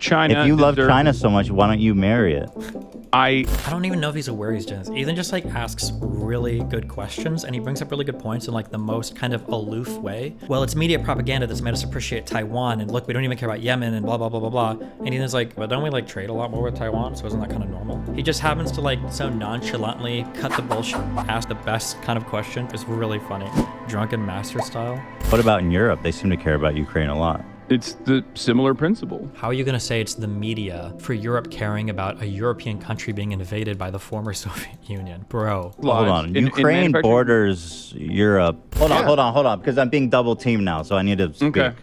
China. If you love China so much, why don't you marry it? I don't even know if he's aware he's doing this. Ethan just like asks really good questions and he brings up really good points in like the most kind of aloof way. Well, it's media propaganda that's made us appreciate Taiwan, and look, we don't even care about Yemen and blah, blah, blah, blah, blah. And Ethan's like, but don't we like trade a lot more with Taiwan? So isn't that kind of normal? He just happens to like so nonchalantly cut the bullshit, ask the best kind of question. It's really funny. Drunken master style. What about in Europe? They seem to care about Ukraine a lot. It's the similar principle. How are you going to say it's the media for Europe caring about a European country being invaded by the former Soviet Union? Bro. Hold on. Ukraine borders Europe. Hold on, because I'm being double teamed now, so I need to speak. Okay.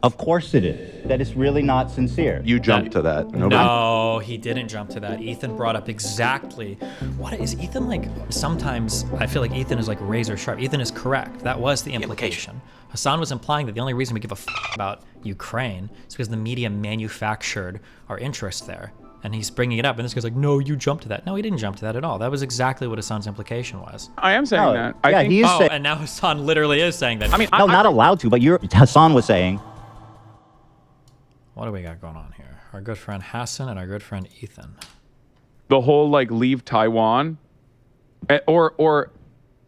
Of course it is. That is really not sincere. You jumped to that. No, he didn't jump to that. Ethan brought up exactly. What is Ethan like? Sometimes I feel like Ethan is like razor sharp. Ethan is correct. That was the implication. Hasan was implying that the only reason we give a about Ukraine is because the media manufactured our interest there. And he's bringing it up, and this guy's like, no, you jumped to that. No, he didn't jump to that at all. That was exactly what Hasan's implication was. I am saying that. Yeah, he's saying. And now Hasan literally is saying that. I mean, no, not allowed to, but Hasan was saying. What do we got going on here? Our good friend Hasan and our good friend Ethan. The whole like leave Taiwan, or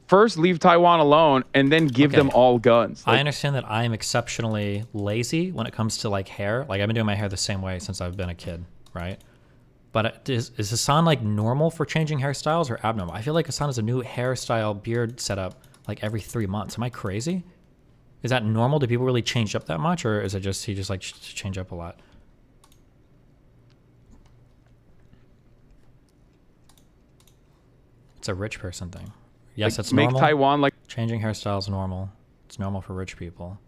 first leave Taiwan alone and then give them all guns. Like, I understand that I am exceptionally lazy when it comes to like hair. Like I've been doing my hair the same way since I've been a kid, right? But is Hasan like normal for changing hairstyles or abnormal? I feel like Hasan has a new hairstyle beard setup like every 3 months. Am I crazy? Is that normal? Do people really change up that much, or is it just he just like change up a lot? It's a rich person thing. Yes, it's normal. Make Taiwan like changing hairstyles normal. It's normal for rich people.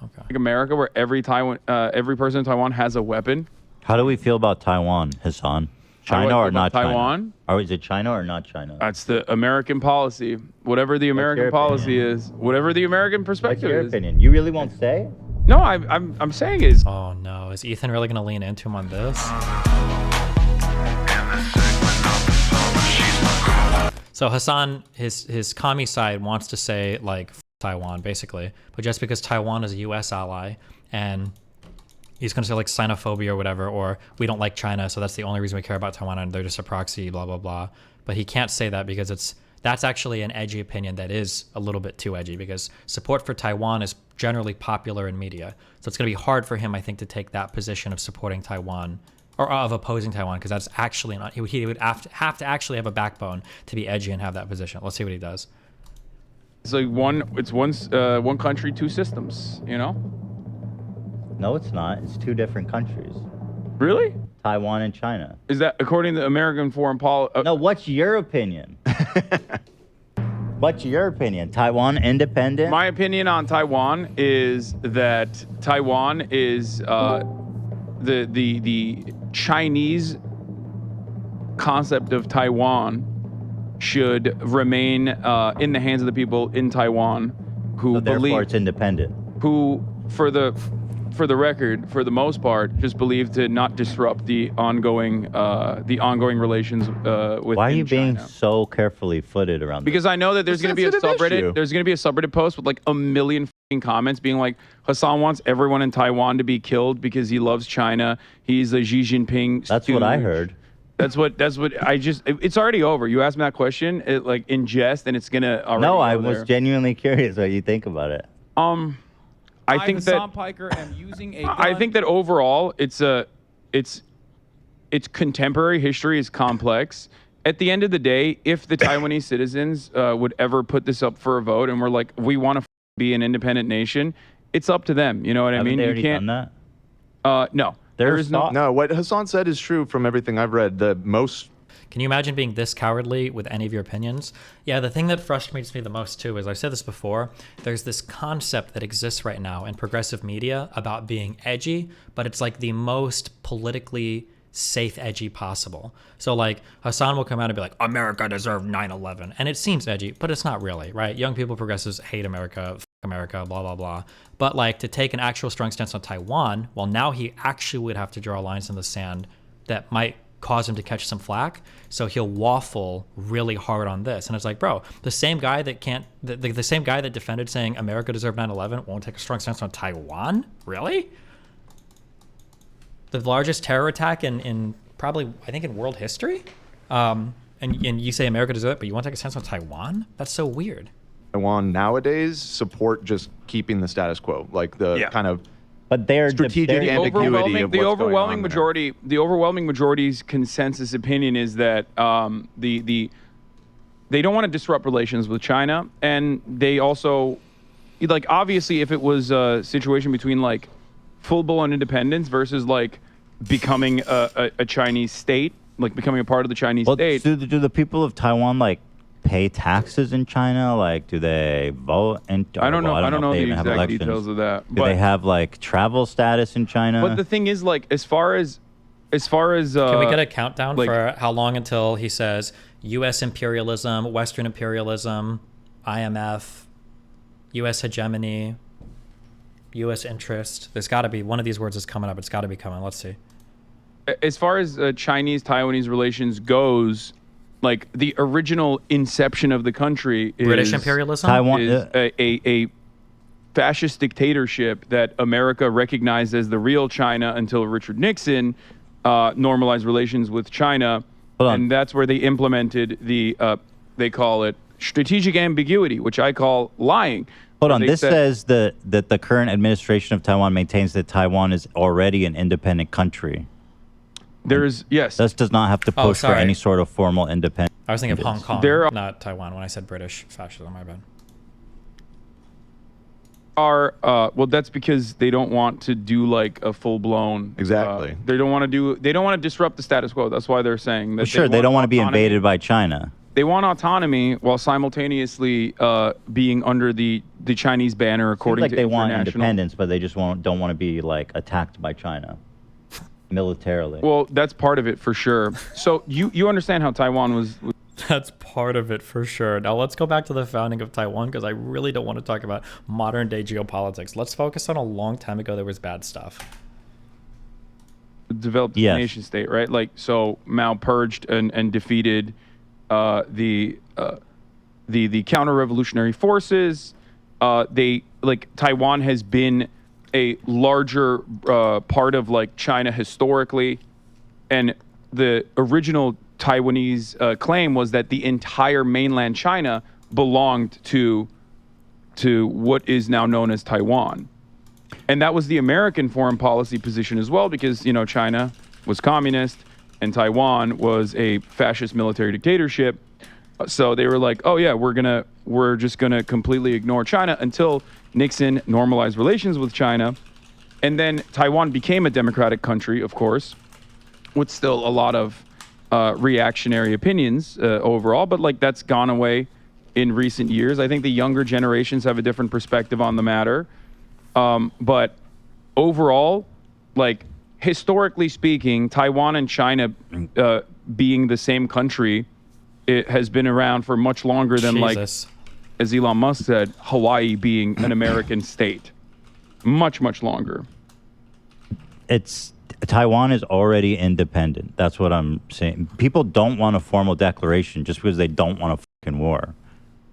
Okay. Like America, where every person in Taiwan has a weapon. How do we feel about Taiwan, Hasan? China or not Taiwan? Or is it China or not China? That's the American policy. Whatever the American policy is, whatever the American perspective is. What's your opinion? You really won't say? No, I'm saying is. Oh no, is Ethan really gonna lean into him on this? So Hasan, his commie side wants to say like Taiwan basically, but just because Taiwan is a U.S. ally and he's going to say like xenophobia or whatever, or we don't like China, so that's the only reason we care about Taiwan and they're just a proxy, blah, blah, blah. But he can't say that because that's actually an edgy opinion that is a little bit too edgy, because support for Taiwan is generally popular in media. So it's going to be hard for him, I think, to take that position of supporting Taiwan or of opposing Taiwan, because that's actually not, he would have to actually have a backbone to be edgy and have that position. Let's see what he does. It's like one country, two systems, you know? No, it's not. It's two different countries. Really? Taiwan and China. Is that according to American foreign policy? No, what's your opinion? What's your opinion? Taiwan independent? My opinion on Taiwan is that Taiwan is the Chinese concept of Taiwan should remain in the hands of the people in Taiwan who so therefore believe it's independent. Who for the record, for the most part, just believe to not disrupt the ongoing relations with. Why are you China. being so carefully footed around? Because I know that there's going to be a subreddit. Issue. There's going to be a subreddit post with like 1 million comments being like, Hasan wants everyone in Taiwan to be killed because he loves China. He's a Xi Jinping. That's stooge. What I heard. That's what I just. It's already over. You asked me that question, like in jest, and it's gonna. No, I was genuinely curious what you think about it. I think that Piker am using a gun. I think that overall, it's contemporary history is complex. At the end of the day, if the Taiwanese citizens would ever put this up for a vote and we're like, we want to be an independent nation, it's up to them. You know what I mean? They already done that? No. There is no. What Hasan said is true from everything I've read. Can you imagine being this cowardly with any of your opinions? Yeah, the thing that frustrates me the most too is, I've said this before, there's this concept that exists right now in progressive media about being edgy, but it's like the most politically safe edgy possible. So like Hasan will come out and be like, America deserved 9/11. And it seems edgy, but it's not really, right? Young people, progressives hate America, f America, blah, blah, blah. But like to take an actual strong stance on Taiwan, well, now he actually would have to draw lines in the sand that might cause him to catch some flack, so he'll waffle really hard on this. And it's like, bro, the same guy that the same guy that defended saying America deserved 9/11 won't take a strong stance on Taiwan? Really? The largest terror attack in probably, I think, in world history. And you say America does it, but you want to take a stance on Taiwan? That's so weird. Taiwan nowadays support just keeping the status quo, like the kind of but they're strategic ambiguity of the what's overwhelming going on there. the overwhelming majority's consensus opinion is that they don't want to disrupt relations with China, and they also, like, obviously if it was a situation between like full-blown independence versus like becoming a Chinese state, like becoming a part of the Chinese state. Do the people of Taiwan like pay taxes in China? Like, do they vote? I don't know. I don't know if they the even have exact elections. details of that. Do they have like travel status in China? But the thing is, like, as far as can we get a countdown like, for how long until he says U.S. imperialism, Western imperialism, IMF, U.S. hegemony, U.S. interest? There's got to be one of these words is coming up. It's got to be coming. Let's see. As far as Chinese-Taiwanese relations goes, like the original inception of the country is British imperialism. Taiwan is a fascist dictatorship that America recognized as the real China until Richard Nixon normalized relations with China, and that's where they implemented the they call it strategic ambiguity, which I call lying. Hold on. This says that the current administration of Taiwan maintains that Taiwan is already an independent country. Yes. This does not have to push for any sort of formal independence. I was thinking of Hong Kong, not Taiwan when I said British fascism. My bad. Well, that's because they don't want to do like a full-blown. Exactly. They don't want to disrupt the status quo. That's why they're saying that. They don't want to be invaded by China. They want autonomy while simultaneously being under the Chinese banner, according to they want independence, but they just don't want to be like attacked by China militarily. Well, that's part of it for sure. So you understand how Taiwan was. That's part of it for sure. Now let's go back to the founding of Taiwan, because I really don't want to talk about modern day geopolitics. Let's focus on a long time ago there was bad stuff. Developed a nation state, right? Like, so Mao purged and defeated the counter-revolutionary forces. Taiwan has been a larger part of like China historically, and the original Taiwanese claim was that the entire mainland China belonged to what is now known as Taiwan. And that was the American foreign policy position as well, because, you know, China was communist and Taiwan was a fascist military dictatorship. So they were like, oh yeah, we're just gonna completely ignore China until Nixon normalized relations with China. And then Taiwan became a democratic country, of course, with still a lot of reactionary opinions overall, but like that's gone away in recent years. I think the younger generations have a different perspective on the matter. But overall, like historically speaking, Taiwan and China being the same country, it has been around for much longer than like, as Elon Musk said, Hawaii being an American state. Much, much longer. Taiwan is already independent. That's what I'm saying. People don't want a formal declaration just because they don't want a fucking war.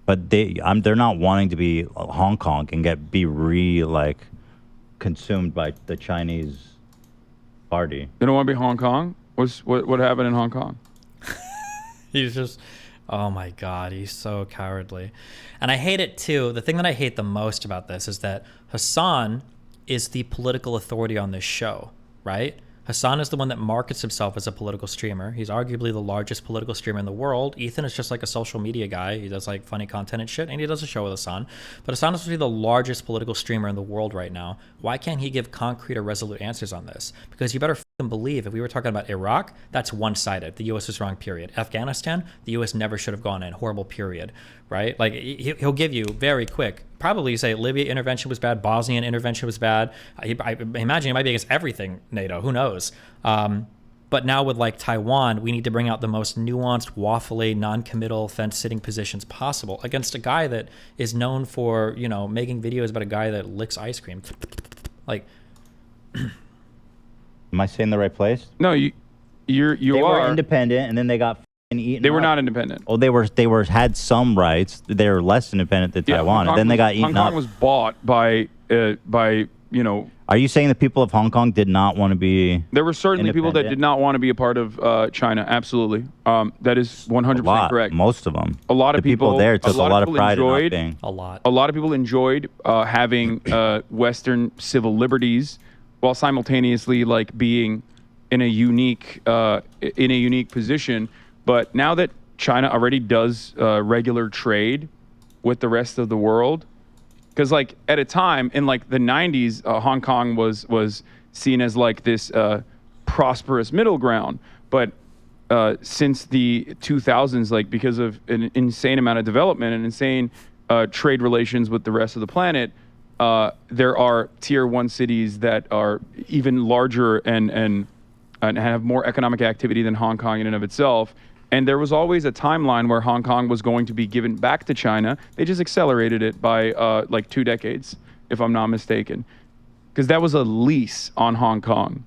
But they're not wanting to be Hong Kong and be consumed by the Chinese party. They don't want to be Hong Kong? What happened in Hong Kong? He's just, oh my God, he's so cowardly. And I hate it too. The thing that I hate the most about this is that Hasan is the political authority on this show, right? Hasan is the one that markets himself as a political streamer. He's arguably the largest political streamer in the world. Ethan is just like a social media guy. He does like funny content and shit, and he does a show with Hasan. But Hasan is supposed to be the largest political streamer in the world right now. Why can't he give concrete or resolute answers on this? Because you better fucking believe if we were talking about Iraq, that's one-sided. The U.S. was wrong, period. Afghanistan, the U.S. never should have gone in. Horrible, period. Right? Like, he'll give you very quick. Probably say Libya intervention was bad, Bosnian intervention was bad. I imagine it might be against everything, NATO. Who knows? But now with like Taiwan, we need to bring out the most nuanced, waffly, non-committal, fence-sitting positions possible against a guy that is known for, you know, making videos about a guy that licks ice cream. Like, am I saying the right place? No, you They were independent, and then they got eaten. They were up. not independent. Oh, they had some rights. They were less independent than Taiwan, and then they got eaten up. Hong Kong was bought by Are you saying the people of Hong Kong did not want to be? There were certainly people that did not want to be a part of China. Absolutely, that is 100% correct. Most of them. A lot of the people there took a lot of pride in not enjoyed, being. A lot. A lot of people enjoyed having Western civil liberties, while simultaneously like being in a unique position. But now that China already does regular trade with the rest of the world, because like at a time in like the 90s, Hong Kong was seen as like this prosperous middle ground. But since the 2000s, like because of an insane amount of development and insane trade relations with the rest of the planet, there are tier 1 cities that are even larger and have more economic activity than Hong Kong in and of itself. And there was always a timeline where Hong Kong was going to be given back to China. They just accelerated it by like 2 decades, if I'm not mistaken, because that was a lease on Hong Kong.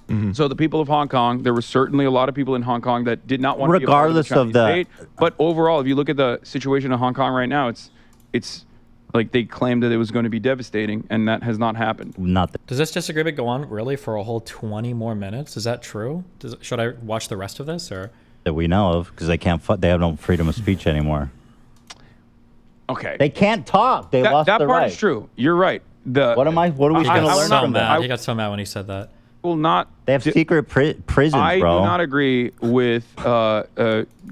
Mm-hmm. So the people of Hong Kong, there were certainly a lot of people in Hong Kong that did not want to be a part of the Chinese state. But overall, if you look at the situation in Hong Kong right now, it's like they claimed that it was going to be devastating, and that has not happened. Does this disagreement go on really for a whole 20 more minutes? Is that true? Should I watch the rest of this, or? That we know of, because they have no freedom of speech anymore. Okay. They can't talk. They lost that their part right. is true. You're right. What are we going to learn from that? He got so mad when he said that. Will not. They have secret prisons, bro. I do not agree with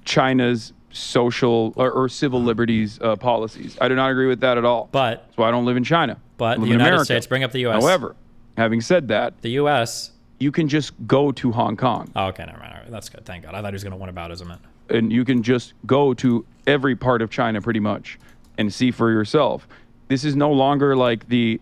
China's social or civil liberties policies. I do not agree with that at all. But that's why I don't live in China. But the United States, bring up the U.S. However, having said that, the U.S. you can just go to Hong Kong. Oh, okay, never mind. All right, that's good. Thank God. I thought he was going to whataboutism it. And you can just go to every part of China pretty much and see for yourself. This is no longer like the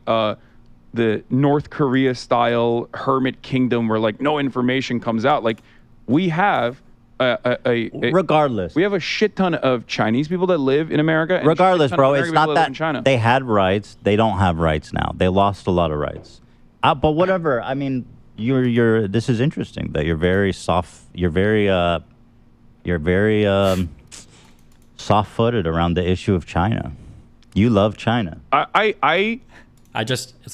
North Korea style hermit kingdom where like no information comes out. Like we have regardless, we have a shit ton of Chinese people that live in America. And regardless, bro, it's not that China. They had rights. They don't have rights now. They lost a lot of rights. But whatever. I mean, you're. This is interesting that you're very soft. You're very soft-footed around the issue of China. You love China. It's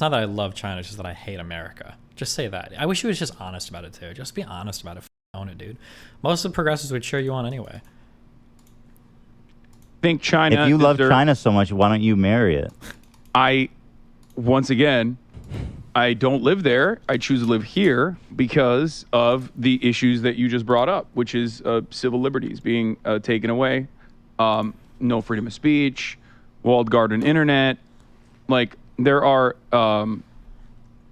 not that I love China, it's just that I hate America. Just say that. I wish he was just honest about it too. Just be honest about it. Own it, dude. Most of the progressives would cheer you on anyway. Think China. If you love China so much, why don't you marry it? Once again, I don't live there. I choose to live here because of the issues that you just brought up, which is civil liberties being taken away, no freedom of speech, walled garden internet. Like there are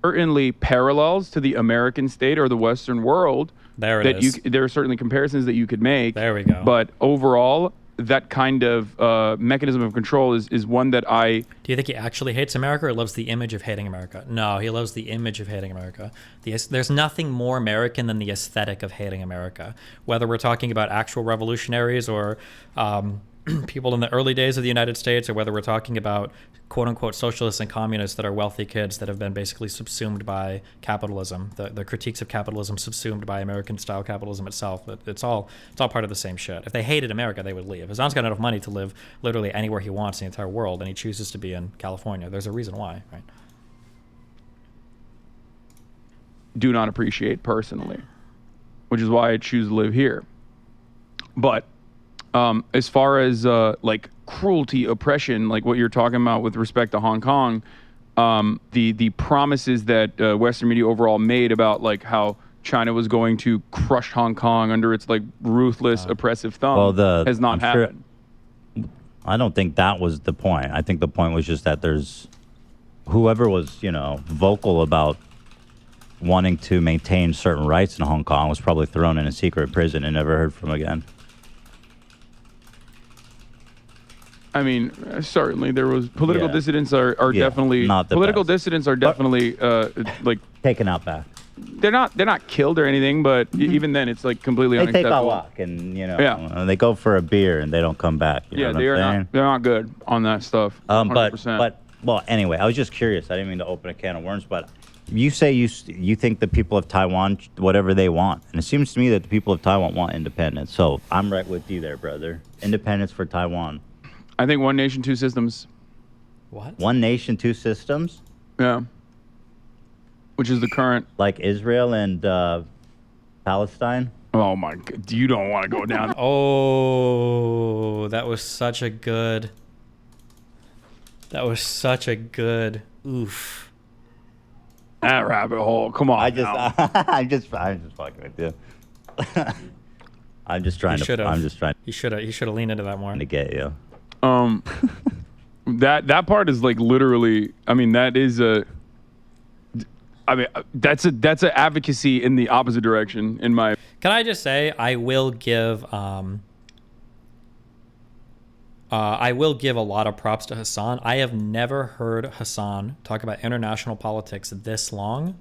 certainly parallels to the American state or the Western world. There it is. There are certainly comparisons that you could make. There we go. But overall, that kind of mechanism of control is one that I... Do you think he actually hates America or loves the image of hating America? No, he loves the image of hating America. There's nothing more American than the aesthetic of hating America. Whether we're talking about actual revolutionaries or people in the early days of the United States, or whether we're talking about quote-unquote socialists and communists that are wealthy kids that have been basically subsumed by capitalism, the critiques of capitalism subsumed by American-style capitalism itself. It's all part of the same shit. If they hated America, they would leave. Hasan's got enough money to live literally anywhere he wants in the entire world, and he chooses to be in California. There's a reason why, right? Do not appreciate personally, which is why I choose to live here. But as far as like cruelty, oppression, like what you're talking about with respect to Hong Kong, the promises that Western media overall made about like how China was going to crush Hong Kong under its like ruthless, oppressive thumb has not happened. I don't think that was the point. I think the point was just that there's whoever was, vocal about wanting to maintain certain rights in Hong Kong was probably thrown in a secret prison and never heard from again. I mean, certainly there was political dissidents are definitely not the political best. dissidents are definitely like taken out back. They're not killed or anything, but even then it's like completely they unacceptable. Take a walk and they go for a beer and they don't come back. You know what they're not good on that stuff. 100%. Well, anyway, I was just curious. I didn't mean to open a can of worms, but you say you think the people of Taiwan whatever they want, and it seems to me that the people of Taiwan want independence. So I'm right with you there, brother. Independence for Taiwan. I think one nation, two systems. What? One nation, two systems? Yeah. which is the current. Like Israel and Palestine. Oh my God, you don't want to go down. Oh, that was such a good. Oof. That rabbit hole. Come on. I'm just fucking with you. I'm just trying to. He should have leaned into that more. To get you. That part is like literally. I mean, that is a. I mean, that's a advocacy in the opposite direction. In my. Can I just say I will give a lot of props to Hasan. I have never heard Hasan talk about international politics this long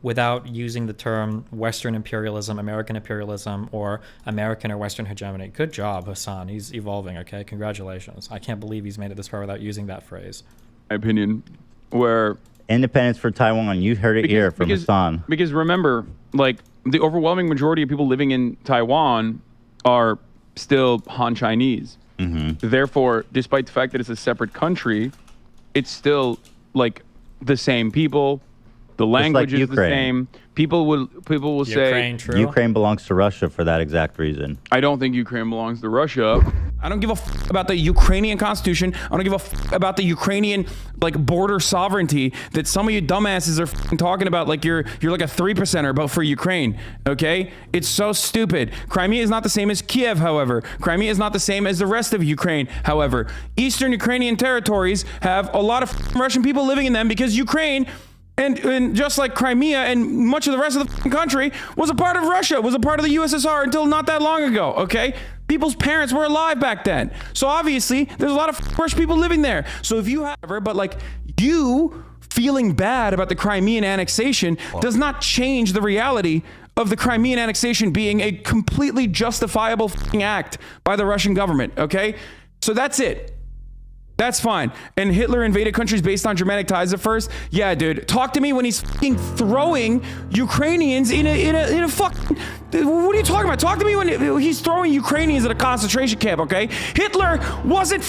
without using the term Western imperialism, American imperialism, or American or Western hegemony. Good job, Hasan. He's evolving, okay? Congratulations. I can't believe he's made it this far without using that phrase. My opinion, where... Independence for Taiwan. You heard it here from Hasan. Because remember, like, the overwhelming majority of people living in Taiwan are still Han Chinese. Mm-hmm. Therefore, despite the fact that it's a separate country, it's still, like, the same people. The language is the same. People will say Ukraine belongs to Russia for that exact reason. I don't think Ukraine belongs to Russia. I don't give a f about the Ukrainian constitution. I don't give a f about the Ukrainian like border sovereignty that some of you dumbasses are f talking about like you're like a 3%er but for Ukraine. Okay? It's so stupid. Crimea is not the same as Kiev, however. Crimea is not the same as the rest of Ukraine, however. Eastern Ukrainian territories have a lot of Russian people living in them because Ukraine and just like Crimea and much of the rest of the country was a part of Russia, was a part of the USSR until not that long ago, okay? People's parents were alive back then. So obviously, there's a lot of Russian people living there. So if you have, but like you feeling bad about the Crimean annexation does not change the reality of the Crimean annexation being a completely justifiable act by the Russian government, okay? So that's it. That's fine. And Hitler invaded countries based on Germanic ties at first. Yeah, dude. Talk to me when he's fucking throwing Ukrainians in a fucking... What are you talking about? Talk to me when he's throwing Ukrainians at a concentration camp, okay? Hitler wasn't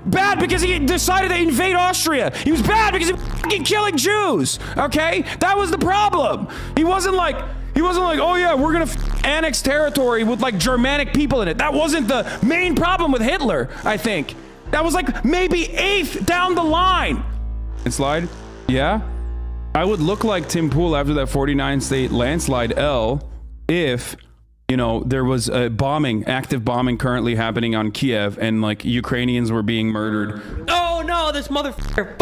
bad because he decided to invade Austria. He was bad because he was fucking killing Jews, okay? That was the problem. He wasn't like, oh yeah, we're gonna annex territory with like Germanic people in it. That wasn't the main problem with Hitler, I think. That was like maybe 8th down the line. And slide? Yeah? I would look like Tim Pool after that 49 state landslide L if, you know, there was a bombing, active bombing currently happening on Kiev and like Ukrainians were being murdered. Oh no, this motherfucker.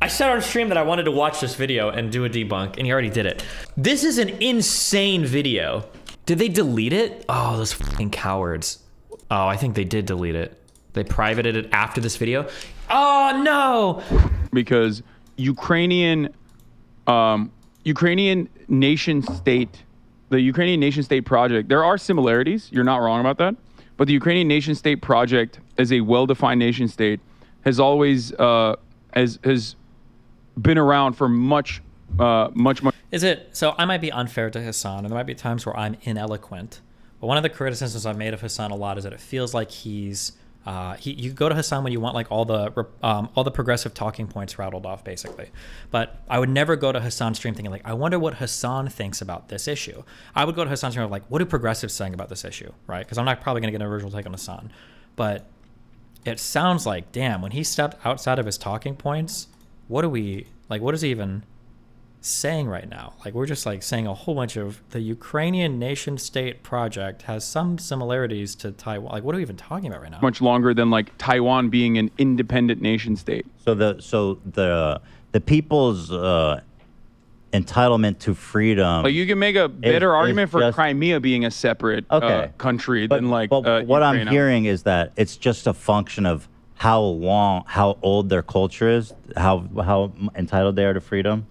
I said on stream that I wanted to watch this video and do a debunk, and he already did it. This is an insane video. Did they delete it? Oh, those fucking cowards. Oh, I think they did delete it. They privated it after this video. Oh no! Because Ukrainian nation state, the Ukrainian nation state project, there are similarities. You're not wrong about that. But the Ukrainian nation state project as a well-defined nation state has always has been around for much. Is it? So I might be unfair to Hasan, and there might be times where I'm ineloquent. But one of the criticisms I've made of Hasan a lot is that it feels like he's you go to Hasan when you want like all the progressive talking points rattled off, basically. But I would never go to Hasan's stream thinking like, I wonder what Hasan thinks about this issue. I would go to Hasan's stream like, what do progressives saying about this issue, right? Because I'm not probably going to get an original take on Hasan. But it sounds like, damn, when he stepped outside of his talking points, what is he even saying right now? Like, we're just like saying a whole bunch of the Ukrainian nation state project has some similarities to Taiwan. Like, what are we even talking about right now? Much longer than like Taiwan being an independent nation state. So the people's entitlement to freedom. Like, you can make a better argument for Crimea being a separate country than like. But what I'm hearing is that it's just a function of how old their culture is, how entitled they are to freedom.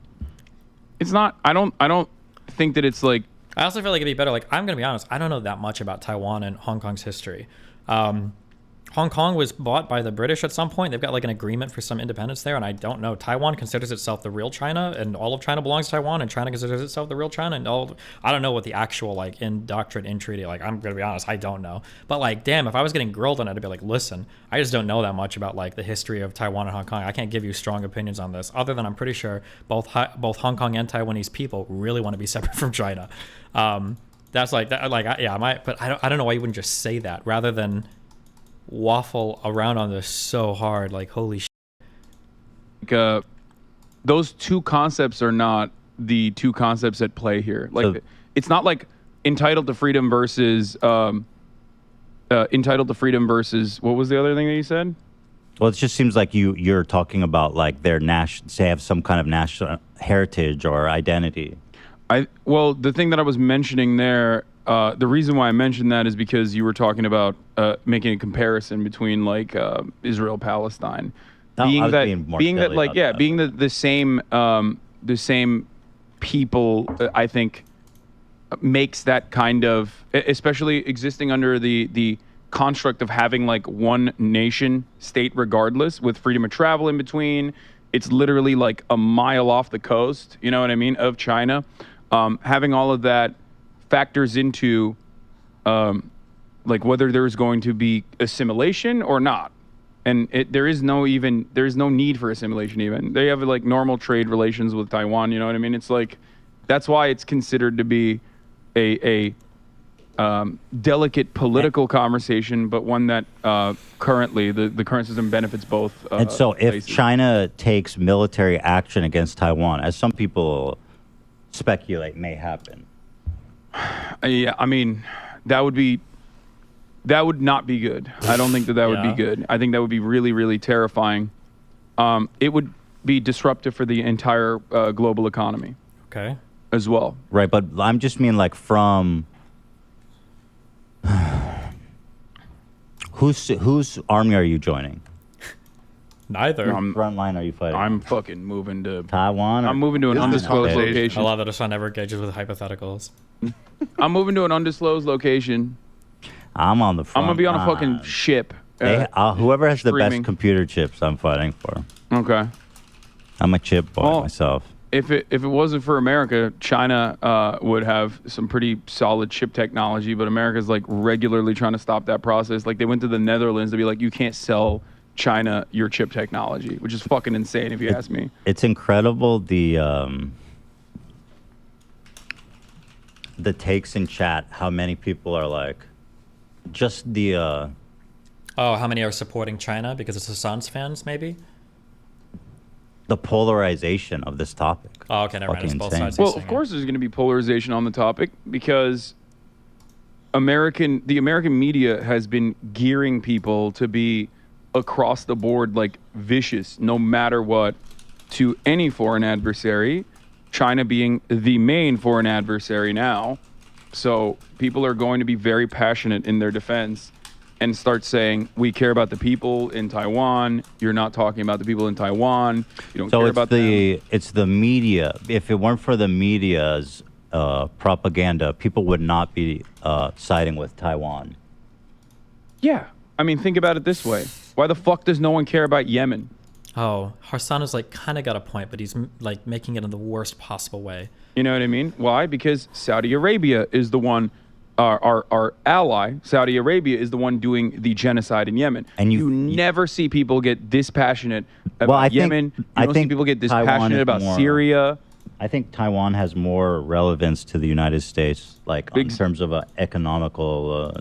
It's not. I don't think that it's like. I also feel like it'd be better. Like, I'm gonna be honest. I don't know that much about Taiwan and Hong Kong's history. Hong Hong Kong was bought by the British at some point. They've got like an agreement for some independence there, and I don't know. Taiwan considers itself the real China, and all of China belongs to Taiwan, and China considers itself the real China, and I don't know what the actual like in doctrine in treaty. Like, I'm gonna be honest, I don't know. But like, damn, if I was getting grilled on it, I'd be like, listen, I just don't know that much about like the history of Taiwan and Hong Kong. I can't give you strong opinions on this, other than I'm pretty sure both Hong Kong and Taiwanese people really want to be separate from China. That's like that. Like, yeah, but I don't know why you wouldn't just say that rather than waffle around on this so hard. Like, holy shit. Like, those two concepts are not the two concepts at play here. Like, so, it's not like entitled to freedom versus what was the other thing that you said? Well, it just seems like you're talking about like their they have some kind of national heritage or identity. Well, the thing that I was mentioning there, the reason why I mentioned that is because you were talking about making a comparison between like Israel, Palestine, being the same people. I think makes that kind of, especially existing under the construct of having like one nation state regardless, with freedom of travel in between. It's literally like a mile off the coast, you know what I mean, of China. Having all of that factors into like whether there's going to be assimilation or not. And there is no need for assimilation even. They have like normal trade relations with Taiwan, you know what I mean? It's like, that's why it's considered to be a delicate political conversation, but one that currently the current system benefits both. And so if places. China takes military action against Taiwan, as some people speculate may happen. Yeah, I mean, that would not be good. I don't think that would be good. I think that would be really, really terrifying. It would be disruptive for the entire global economy. Okay. As well. Right, but I'm just mean like from whose army are you joining? Neither. No, front line are you fighting? I'm fucking moving to Taiwan. I'm moving to an undisclosed location. I love that Hasan never engages with hypotheticals. I'm moving to an undisclosed location. I'm on the front. I'm gonna be on a fucking ship. Whoever has the best computer chips, I'm fighting for. Okay. I'm a chip boy myself. If it wasn't for America, China would have some pretty solid chip technology, but America's like regularly trying to stop that process. Like, they went to the Netherlands to be like, you can't sell China your chip technology, which is fucking insane if you ask me. It's incredible the takes in chat, how many people are like, just the how many are supporting China because it's Hasan's fans, maybe? The polarization of this topic. Oh, okay, never mind. It's both sides. Well, of course there's going to be polarization on the topic, because the American media has been gearing people to be across the board like vicious, no matter what, to any foreign adversary, China being the main foreign adversary now. So people are going to be very passionate in their defense and start saying, we care about the people in Taiwan. You're not talking about the people in Taiwan. You don't care about them. It's the media. If it weren't for the media's propaganda, people would not be siding with Taiwan. Yeah. I mean, think about it this way. Why the fuck does no one care about Yemen? Oh, Hasan has like kind of got a point, but he's like making it in the worst possible way. You know what I mean? Why? Because Saudi Arabia is the one, our ally, Saudi Arabia, is the one doing the genocide in Yemen. And you never see people get this passionate about Yemen. You don't see people get this passionate about Syria. I think Taiwan has more relevance to the United States, like in terms of economical,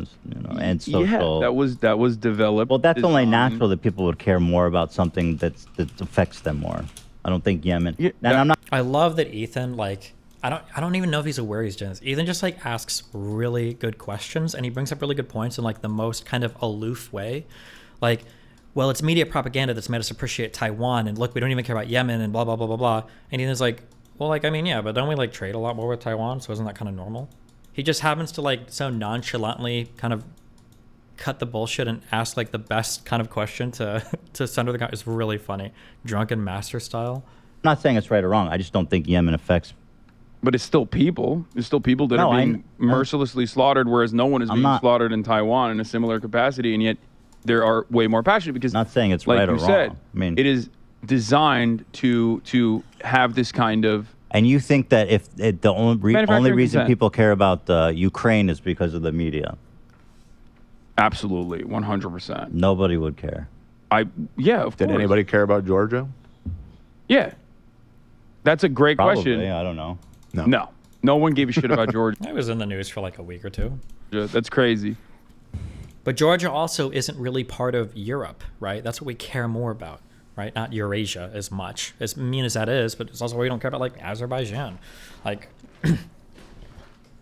and social. Yeah, that was developed. Well, that's only natural that people would care more about something that affects them more. I don't think Yemen. Yeah, and I'm not. I love that Ethan, like, I don't even know if he's aware he's doing this. Ethan just like asks really good questions, and he brings up really good points in like the most kind of aloof way, like, well, it's media propaganda that's made us appreciate Taiwan, and look, we don't even care about Yemen, and blah blah blah blah blah. And Ethan's like, well, like, I mean, yeah, but don't we like trade a lot more with Taiwan? So isn't that kind of normal? He just happens to like so nonchalantly kind of cut the bullshit and ask like the best kind of question to center the guy. It's really funny, drunken master style. I'm not saying it's right or wrong. I just don't think Yemen affects. But it's still people. There's still people that are being mercilessly slaughtered, whereas no one is being slaughtered in Taiwan in a similar capacity, and yet there are way more passionate because Not saying it's like right or you wrong. said, I mean, it is designed to have this kind of and you think that if the only Manufacturing reason consent. people care about Ukraine is because of the media, absolutely 100%. nobody would care. Yeah, of Did course. anybody care about Georgia? Yeah, that's a great Probably, question. I don't know. No one gave a shit about Georgia. It was in the news for like a week or two. That's crazy. But Georgia also isn't really part of Europe, right? That's what we care more about, right? Not Eurasia as much, as mean as that is, but it's also why we don't care about like Azerbaijan. Like,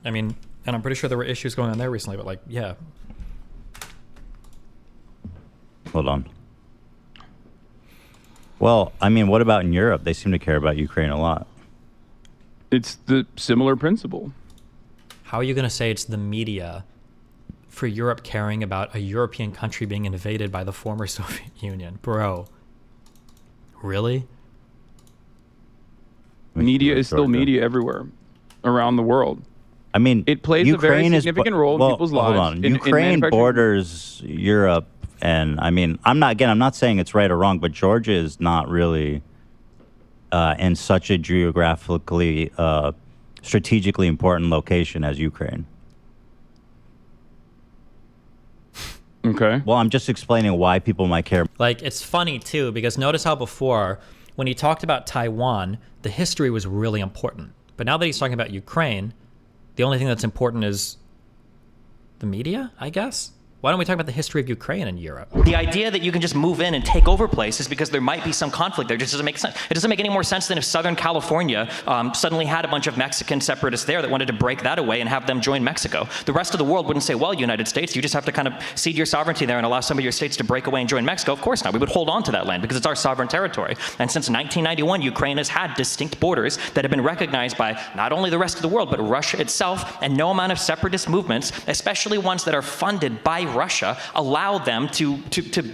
I mean, and I'm pretty sure there were issues going on there recently, but like, yeah. Hold on. Well, I mean, what about in Europe? They seem to care about Ukraine a lot. It's the similar principle. How are you going to say it's the media for Europe caring about a European country being invaded by the former Soviet Union? Bro. Really? Media is still media everywhere around the world. I mean, It plays a very significant role in people's lives. Hold on. in Ukraine manufacturing. borders Europe, and I mean, I'm not saying it's right or wrong, but Georgia is not really in such a geographically, strategically important location as Ukraine. Okay. Well, I'm just explaining why people might care. Like, it's funny too, because notice how before, when he talked about Taiwan, the history was really important. But now that he's talking about Ukraine, the only thing that's important is the media, I guess? Why don't we talk about the history of Ukraine and Europe? The idea that you can just move in and take over places because there might be some conflict there just doesn't make sense. It doesn't make any more sense than if Southern California suddenly had a bunch of Mexican separatists there that wanted to break that away and have them join Mexico. The rest of the world wouldn't say, well, United States, you just have to kind of cede your sovereignty there and allow some of your states to break away and join Mexico. Of course not. We would hold on to that land because it's our sovereign territory. And since 1991, Ukraine has had distinct borders that have been recognized by not only the rest of the world, but Russia itself, and no amount of separatist movements, especially ones that are funded by Russia, allow them to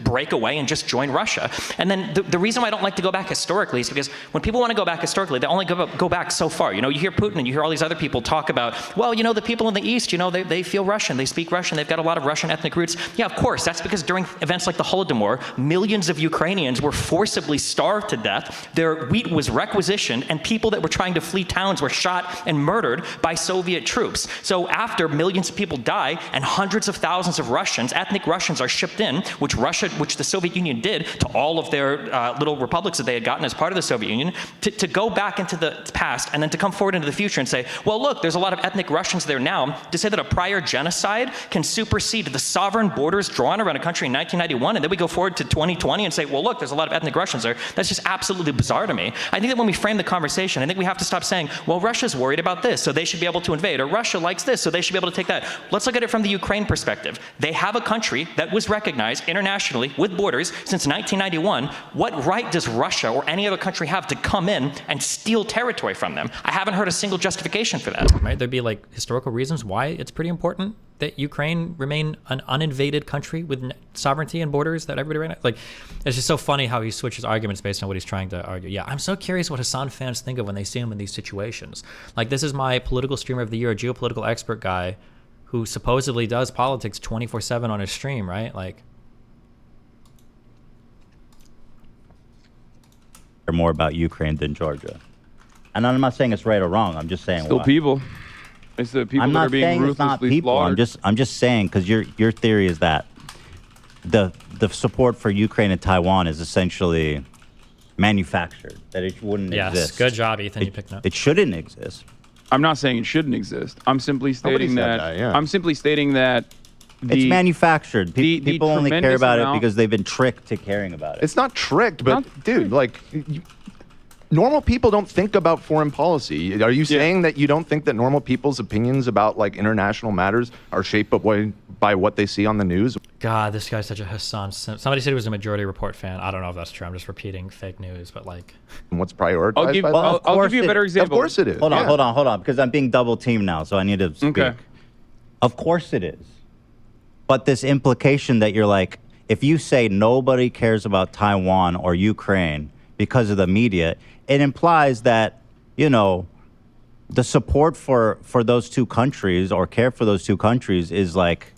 break away and just join Russia. And then the reason why I don't like to go back historically is because when people want to go back historically, they only go back so far. You know, you hear Putin and you hear all these other people talk about, well, you know, the people in the East, you know, they feel Russian, they speak Russian, they've got a lot of Russian ethnic roots. Yeah, of course, that's because during events like the Holodomor, millions of Ukrainians were forcibly starved to death, their wheat was requisitioned, and people that were trying to flee towns were shot and murdered by Soviet troops. So after millions of people die and hundreds of thousands of Russians, ethnic Russians are shipped in, which the Soviet Union did to all of their little republics that they had gotten as part of the Soviet Union, to go back into the past and then to come forward into the future and say, well, look, there's a lot of ethnic Russians there now, to say that a prior genocide can supersede the sovereign borders drawn around a country in 1991, and then we go forward to 2020 and say, well, look, there's a lot of ethnic Russians there. That's just absolutely bizarre to me. I think that when we frame the conversation, I think we have to stop saying, well, Russia's worried about this, so they should be able to invade, or Russia likes this, so they should be able to take that. Let's look at it from the Ukraine perspective. They have a country that was recognized internationally with borders since 1991. What right does Russia or any other country have to come in and steal territory from them? I haven't heard a single justification for that. Might there be like historical reasons why it's pretty important that Ukraine remain an uninvaded country with sovereignty and borders that everybody recognizes? Like, it's just so funny how he switches arguments based on what he's trying to argue. Yeah, I'm so curious what Hasan fans think of when they see him in these situations. Like, this is my political streamer of the year, geopolitical expert guy, who supposedly does politics 24/7 on his stream, right? Like, more about Ukraine than Georgia. And I'm not saying it's right or wrong. I'm just saying Still why. people. It's the people I'm that not are being saying it's not ruthlessly people. slaughtered. I'm just saying because your theory is that the support for Ukraine and Taiwan is essentially manufactured, that it wouldn't yes, exist. good job, Ethan. You picked up. It shouldn't exist. I'm not saying it shouldn't exist. I'm simply stating said that. yeah. I'm simply stating that. It's manufactured. the People only care tremendous about it amount- because they've been tricked to caring about it. It's not tricked, but dude, like, normal people don't think about foreign policy. Are you saying that you don't think that normal people's opinions about like international matters are shaped by what they see on the news? God, this guy's such a Hasan simp. Somebody said he was a Majority Report fan. I don't know if that's true. I'm just repeating fake news, but like, And what's prioritized? by that? I'll give you a better Of example. course it is. Hold on, yeah. hold on, because I'm being double teamed now, so I need to speak. Okay. Of course it is. But this implication that you're like, if you say nobody cares about Taiwan or Ukraine because of the media, it implies that, you know, the support for those two countries or care for those two countries is like,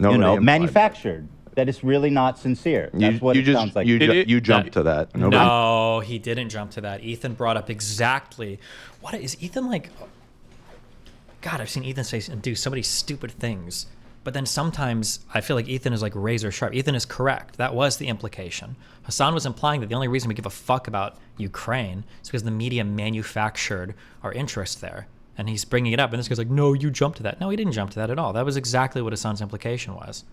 Nobody implied manufactured. that it's really not sincere. That's You, what you it just sounds like. you jumped to that. No, he didn't jump to that. Ethan brought up exactly what is Ethan like. God, I've seen Ethan say and do so many stupid things. But then sometimes I feel like Ethan is like razor sharp. Ethan is correct. That was the implication. Hasan was implying that the only reason we give a fuck about Ukraine is because the media manufactured our interest there. And he's bringing it up. And this guy's like, no, you jumped to that. No, he didn't jump to that at all. That was exactly what Hasan's implication was.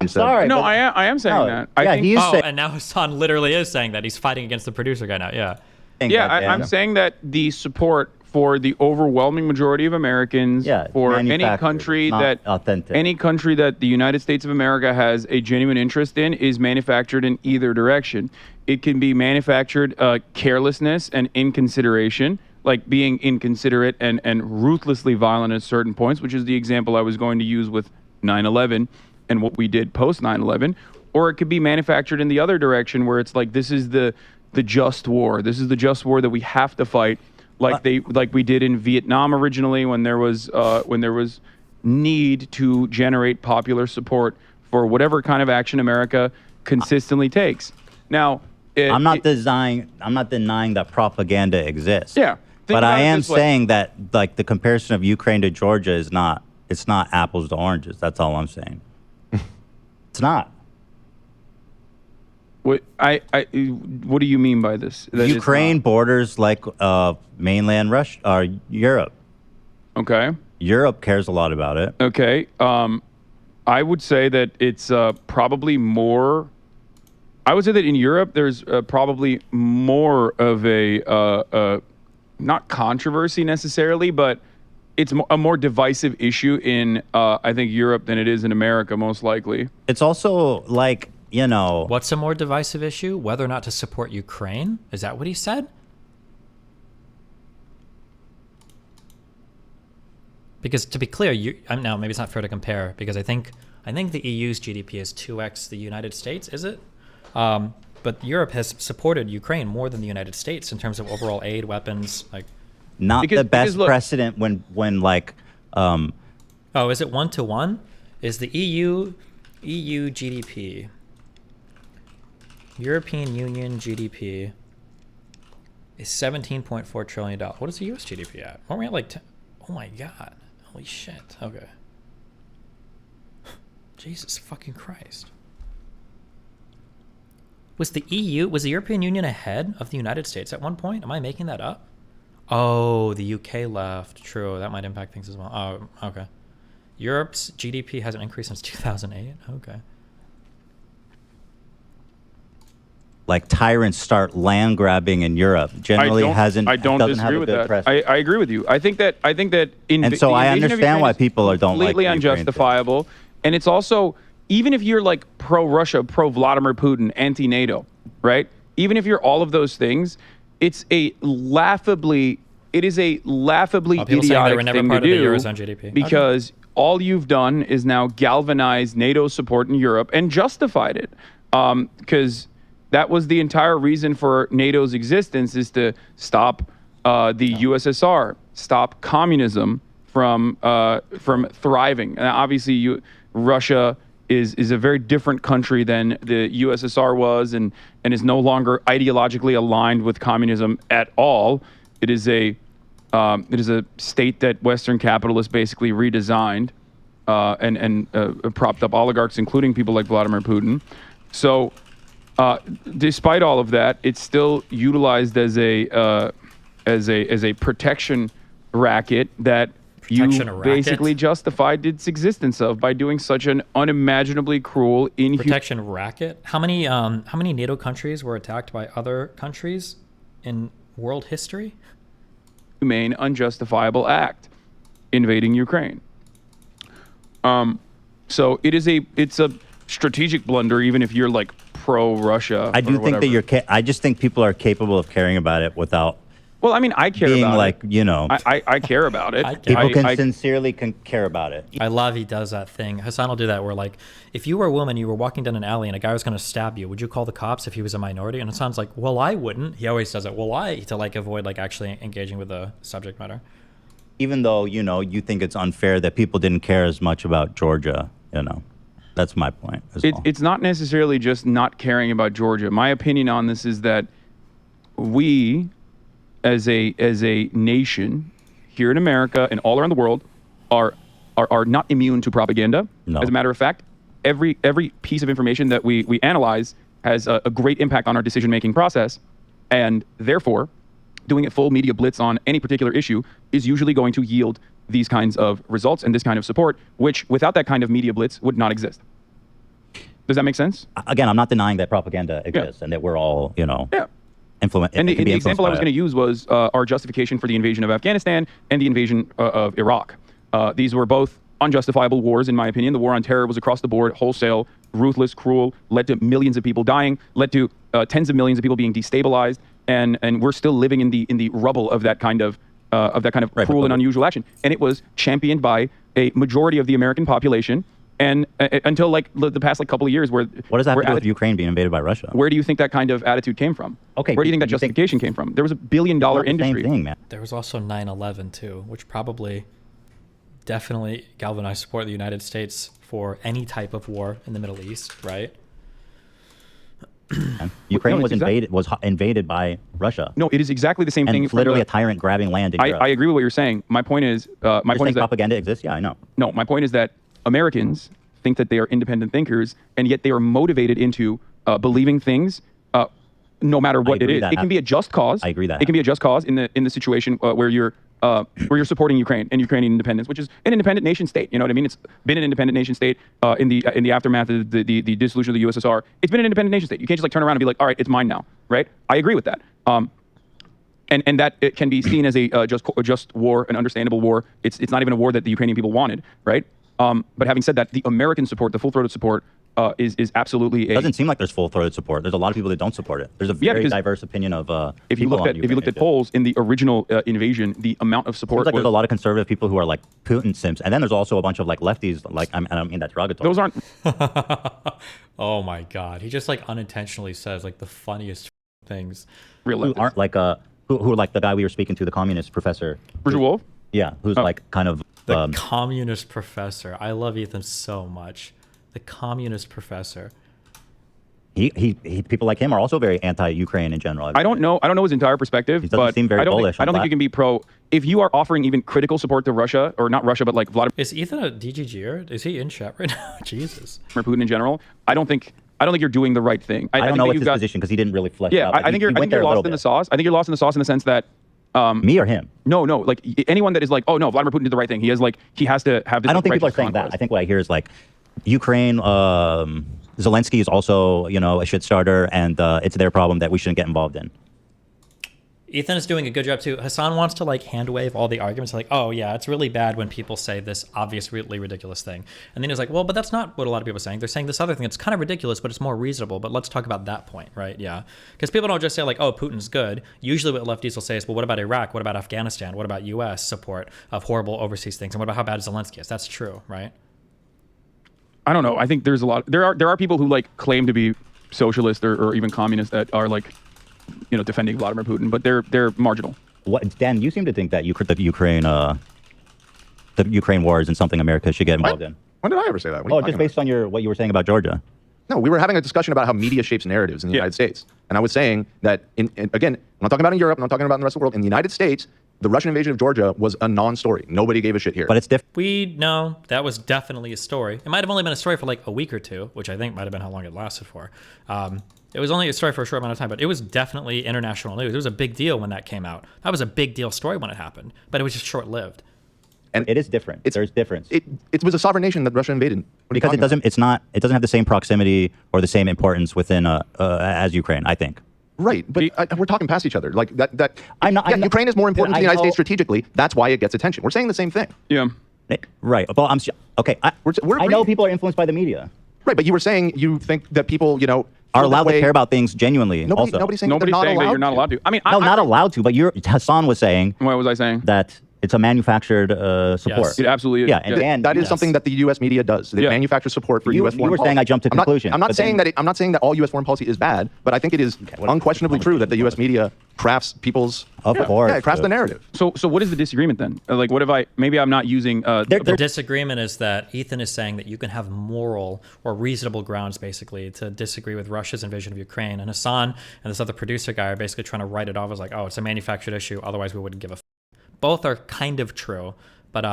I'm sorry. No, but- I am saying No, that. yeah, I think, he's saying. And now Hasan literally is saying that. He's fighting against the producer guy now. Yeah. I'm saying that the support for the overwhelming majority of Americans, Yeah, for any manufactured, country not that authentic. any country that the United States of America has a genuine interest in, is manufactured in either direction. It can be manufactured carelessness and inconsideration, like being inconsiderate and ruthlessly violent at certain points, which is the example I was going to use with 9/11 and what we did post 9/11. Or it could be manufactured in the other direction, where it's like, this is the just war. This is the just war that we have to fight, like we did in Vietnam originally, when there was need to generate popular support for whatever kind of action America consistently takes. Now, I'm not denying that propaganda exists. Yeah, but I am this way. saying that like the comparison of Ukraine to Georgia is not. It's not apples to oranges. That's all I'm saying. It's not. What what do you mean by this? That it's Ukraine not? borders like mainland Russia or Europe. Okay. Europe cares a lot about it. Okay. I would say that it's probably more. I would say that in Europe, there's probably more of a not controversy necessarily, but it's a more divisive issue in I think Europe than it is in America, most likely. It's also like, you know, What's a more divisive issue? Whether or not to support Ukraine? Is that what he said? Because to be clear, now maybe it's not fair to compare, because I think the EU's GDP is 2x the United States, is it? But Europe has supported Ukraine more than the United States in terms of overall aid, weapons, like. not the best look, precedent when like Oh, is it 1-to-1? Is the EU GDP, European Union GDP is $17.4 trillion. What is the US GDP at? Aren't we at like oh my god. Holy shit. Okay. Jesus fucking Christ. Was the European Union ahead of the United States at one point? Am I making that up? Oh, the UK left. True, that might impact things as well. Oh, okay. Europe's GDP hasn't increased since 2008. Okay. like tyrants start land grabbing in Europe. Generally doesn't have disagree a with good that. press. I agree with you. I think that And so I understand why people don't like completely the Ukraine unjustifiable. And it's also, even if you're like pro-Russia, pro-Vladimir Putin, anti-NATO, right? Even if you're all of those things, it is a laughably idiotic thing to do, because all you've done is now galvanize NATO support in Europe and justified it, because that was the entire reason for NATO's existence, is to stop the USSR, stop communism from thriving. And obviously, Russia is a very different country than the USSR was, and is no longer ideologically aligned with communism at all. It is a state that Western capitalists basically redesigned and propped up oligarchs, including people like Vladimir Putin. So, despite all of that, it's still utilized as a protection racket that basically justified its existence of by doing such an unimaginably cruel, inhuman protection racket. How many NATO countries were attacked by other countries in world history? Humane, unjustifiable act, invading Ukraine. So it's a strategic blunder, even if you're like pro-Russia. I do think that I just think people are capable of caring about it without. Well, I mean, I care being about like, it. you know, I care about it. People can sincerely care about it. I love he does that thing. Hasan will do that where, like, if you were a woman, you were walking down an alley and a guy was going to stab you, would you call the cops if he was a minority? And Hasan's like, well, I wouldn't. He always does it. Well, to like avoid like actually engaging with the subject matter. even though, you think it's unfair that people didn't care as much about Georgia, That's my point as well. It's not necessarily just not caring about Georgia. My opinion on this is that we, as a nation here in America and all around the world, are not immune to propaganda. No. As a matter of fact, every piece of information that we analyze has a great impact on our decision-making process, and therefore, doing a full media blitz on any particular issue is usually going to yield these kinds of results and this kind of support, which without that kind of media blitz would not exist. Does that make sense? Again, I'm not denying that propaganda exists and that we're all, influenced. And the example I was going to use was our justification for the invasion of Afghanistan and the invasion of Iraq. These were both unjustifiable wars, in my opinion. The war on terror was across the board, wholesale, ruthless, cruel, led to millions of people dying, led to tens of millions of people being destabilized, and we're still living in the rubble of that kind of cruel and unusual action. And it was championed by a majority of the American population, and until like the past couple of years, where what does that have to do with Ukraine being invaded by Russia? Where do you think that kind of attitude came from? Okay, where do you think that justification came from? There was $1 billion industry. Same thing, man. There was also 9/11 too, which probably definitely galvanized support of the United States for any type of war in the Middle East, right? Ukraine was invaded by Russia. No, it is exactly the same thing. It's literally a tyrant grabbing land in Europe. I agree with what you're saying. My point is, that propaganda exists. Yeah, I know. No, my point is that Americans think that they are independent thinkers, and yet they are motivated into believing things, no matter what it is. It can be a just cause. I agree that it can be a just cause in the situation where you're supporting Ukraine and Ukrainian independence, which is an independent nation state. You know what I mean? It's been an independent nation state in the aftermath of the dissolution of the USSR. It's been an independent nation state. You can't just turn around and be like, all right, it's mine now, right? I agree with that. And that it can be seen as a just war, an understandable war. It's not even a war that the Ukrainian people wanted, right? But having said that, the American support, the full-throated support, is absolutely. It doesn't seem like there's full-throated support. There's a lot of people that don't support it. There's a very diverse opinion of. If you looked at polls in the original invasion, the amount of support. Seems like there's a lot of conservative people who are like Putin simps, and then there's also a bunch of like lefties. Like I don't mean that derogatory. Those aren't. Oh my God! He just like unintentionally says like the funniest things. Real who aren't like who are like the guy we were speaking to, the communist professor. Richard Wolff? Yeah, who's like kind of the communist professor. I love Ethan so much. The communist professor. He people like him are also very anti-Ukraine in general. I don't know his entire perspective, he doesn't seem very bullish. I don't think you can be pro. If you are offering even critical support to Russia, or not Russia, but like Vladimir. Is Ethan a DGGer? Is he in chat right now? Jesus. Putin in general. I don't think you're doing the right thing. I don't know what's his position because he didn't really flesh out. I think you're lost in the sauce. I think you're lost in the sauce in the sense that. Me or him? No. Like anyone that is like, oh no, Vladimir Putin did the right thing. He has to have this. I don't think people are saying that. I think what I hear is like, Ukraine, Zelensky is also, a shit starter, and it's their problem that we shouldn't get involved in. Ethan is doing a good job too. Hasan wants to like hand wave all the arguments, like, oh yeah, it's really bad when people say this obviously ridiculous thing. And then he's like, well, but that's not what a lot of people are saying. They're saying this other thing. It's kind of ridiculous, but it's more reasonable. But let's talk about that point, right? Yeah. Because people don't just say like, oh, Putin's good. Usually what lefties will say is, well, what about Iraq? What about Afghanistan? What about US support of horrible overseas things? And what about how bad Zelensky is? That's true, right? I don't know. I think there's a lot. There are people who like claim to be socialist or even communist that are like, defending Vladimir Putin, but they're marginal. What, Dan? You seem to think that the Ukraine war isn't something America should get involved in. When did I ever say that? Just based on what you were saying about Georgia. No, we were having a discussion about how media shapes narratives in the United States, and I was saying that again, I'm not talking about in Europe, I'm not talking about in the rest of the world. In the United States, the Russian invasion of Georgia was a non-story. Nobody gave a shit here. But it's different. We know that was definitely a story. It might have only been a story for like a week or two, which I think might have been how long it lasted for. It was only a story for a short amount of time, but it was definitely international news. It was a big deal when that came out. That was a big deal story when it happened, but it was just short-lived. And it is different. There's difference. It was a sovereign nation that Russia invaded. Because it doesn't have the same proximity or the same importance within as Ukraine, I think. Right, but we're talking past each other. Like that. I'm not. Ukraine is more important to the United States strategically. That's why it gets attention. We're saying the same thing. Yeah. Right. Well, okay. I know people are influenced by the media. Right, but you were saying you think that people, are allowed to care about things genuinely. Nobody's saying that you're not you're not allowed to. I mean, not allowed to. But Hasan was saying. What was I saying? That It's a manufactured support. Yes. It absolutely is. Yeah, and That is Yes. something that the U.S. media does. They Yeah. manufacture support for You- U.S. you foreign were policy. saying I jumped to conclusion, I'm not but saying then- that. I'm not saying that all U.S. foreign policy is bad, but I think it is what- unquestionably true that the U.S. media crafts people's. Of course, Yeah, it crafts the dude. narrative. So what is the disagreement then? Like, what if maybe I'm not using The disagreement is that Ethan is saying that you can have moral or reasonable grounds, basically, to disagree with Russia's invasion of Ukraine. And Hasan and this other producer guy are basically trying to write it off as like, oh, it's a manufactured issue. Otherwise, we wouldn't give a. Both are kind of true, but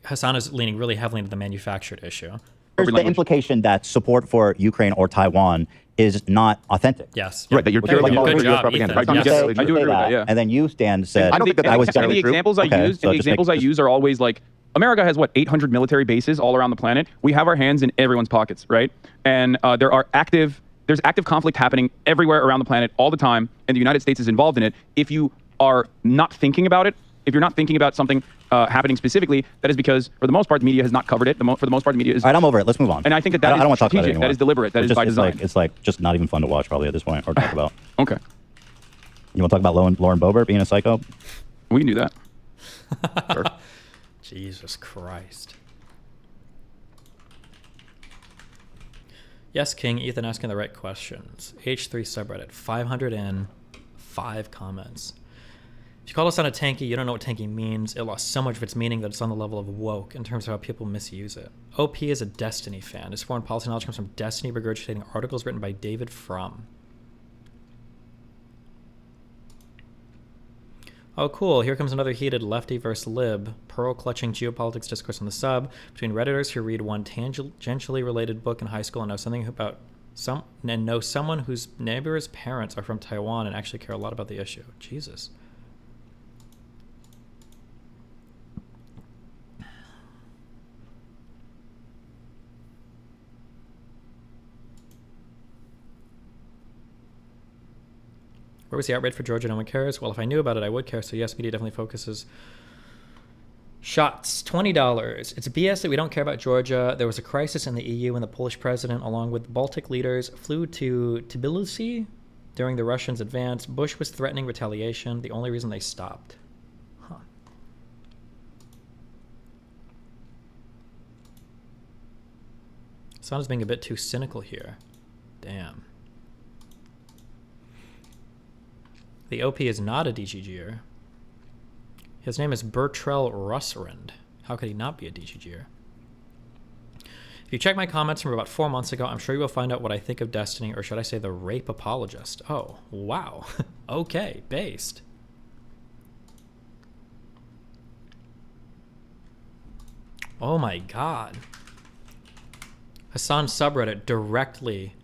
Hasan is leaning really heavily into the manufactured issue. There's the implication that support for Ukraine or Taiwan is not authentic. Yes. Right, that you're There you like go. calling Good for US job, propaganda. Ethan. Right, Yes. I do agree with that, yeah. And then you, Stan, said I don't think that I was that's and the true. examples I Okay, use, so and the just examples I use are always like, America has what 800 military bases all around the planet. We have our hands in everyone's pockets, right? And there's active conflict happening everywhere around the planet all the time, and the United States is involved in it. If you are not thinking about it, if you're not thinking about something happening specifically, that is because, for the most part, the media has not covered it. For the most part, the media is. All right, I'm over it. Let's move on. And I think that I is don't want to talk about it strategic. anymore. That is deliberate. That is It's by just, design. it's like just not even fun to watch probably at this point or talk about. Okay, You want to talk about Lauren Boebert being a psycho? we can do that. Sure. Jesus Christ. Yes, King. Ethan asking the right questions. H3 subreddit. 505 comments. If you call us on a tanky, you don't know what tanky means. It lost so much of its meaning that it's on the level of woke in terms of how people misuse it. OP is a Destiny fan. His foreign policy knowledge comes from Destiny regurgitating articles written by David Frum. Oh, cool. Here comes another heated lefty versus lib, pearl-clutching geopolitics discourse on the sub between Redditors who read one tangentially related book in high school and know something about know someone whose neighbor's parents are from Taiwan and actually care a lot about the issue. Jesus. Where was the outrage for Georgia? No one cares. Well, if I knew about it, I would care. So yes, media definitely focuses. Shots, $20. It's BS that we don't care about Georgia. There was a crisis in the EU and the Polish president, along with Baltic leaders, flew to Tbilisi during the Russians' advance. Bush was threatening retaliation. The only reason they stopped. Huh. Hasan is being a bit too cynical here. Damn. The OP is not a DGGer. His name is Bertrell Russrand. How could he not be a DGGer? If you check my comments from about 4 months ago, I'm sure you will find out what I think of Destiny, or should I say the rape apologist. Oh, wow. Okay, based. Oh my god. Hasan subreddit directly.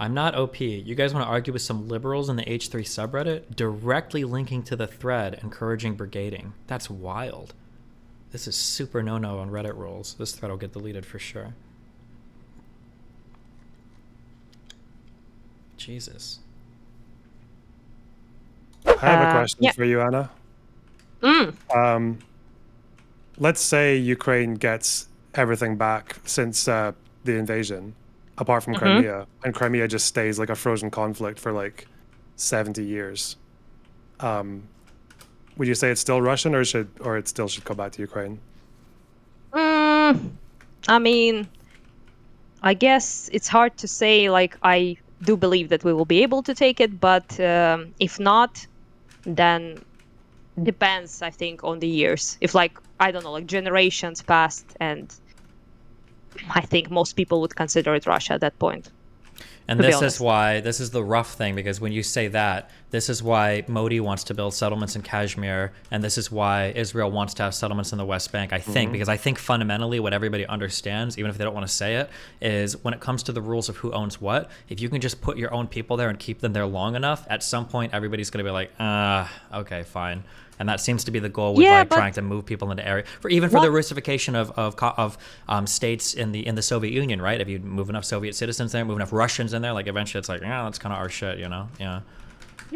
I'm not OP. You guys want to argue with some liberals in the H3 subreddit? Directly linking to the thread encouraging brigading. That's wild. This is super no-no on Reddit rules. This thread will get deleted for sure. Jesus. I have a question yeah. for you, Anna. Let's say Ukraine gets everything back since the invasion, apart from Crimea, and Crimea just stays like a frozen conflict for like 70 years. Would you say it's still Russian, or it still should go back to Ukraine? I mean, I guess it's hard to say. Like, I do believe that we will be able to take it, but if not, then depends, I think, on the years. If, like, I don't know, like generations passed, and I think most people would consider it Russia at that point. And this is why, this is the rough thing, because when you say that, this is why Modi wants to build settlements in Kashmir, and this is why Israel wants to have settlements in the West Bank, I think, because I think fundamentally what everybody understands, even if they don't want to say it, is when it comes to the rules of who owns what, if you can just put your own people there and keep them there long enough, at some point everybody's going to be like, okay, fine. And that seems to be the goal with trying to move people into area for the Russification of states in the Soviet Union, right? If you move enough Soviet citizens there, move enough Russians in there, like eventually it's like, yeah, that's kind of our shit, you know? Yeah.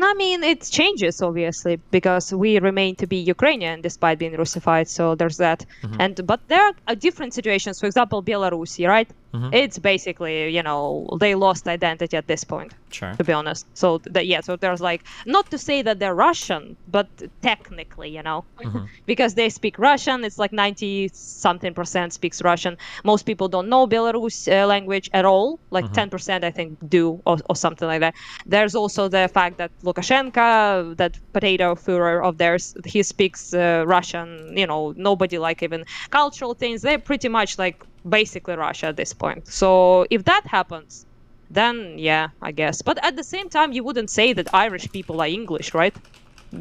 I mean, it changes obviously because we remain to be Ukrainian despite being Russified. So there's that. But there are different situations. For example, Belarusi, right? It's basically, they lost identity at this point. Sure. To be honest. So so there's like, not to say that they're Russian, but technically, because they speak Russian. It's like 90-something% speaks Russian. Most people don't know Belarus language at all. Like 10%, I think, do, or something like that. There's also the fact that Lukashenko, that potato Führer of theirs, he speaks Russian. Nobody like even cultural things. They're pretty much like basically Russia at this point. So if that happens, then yeah, I guess. But at the same time, you wouldn't say that Irish people are English, right?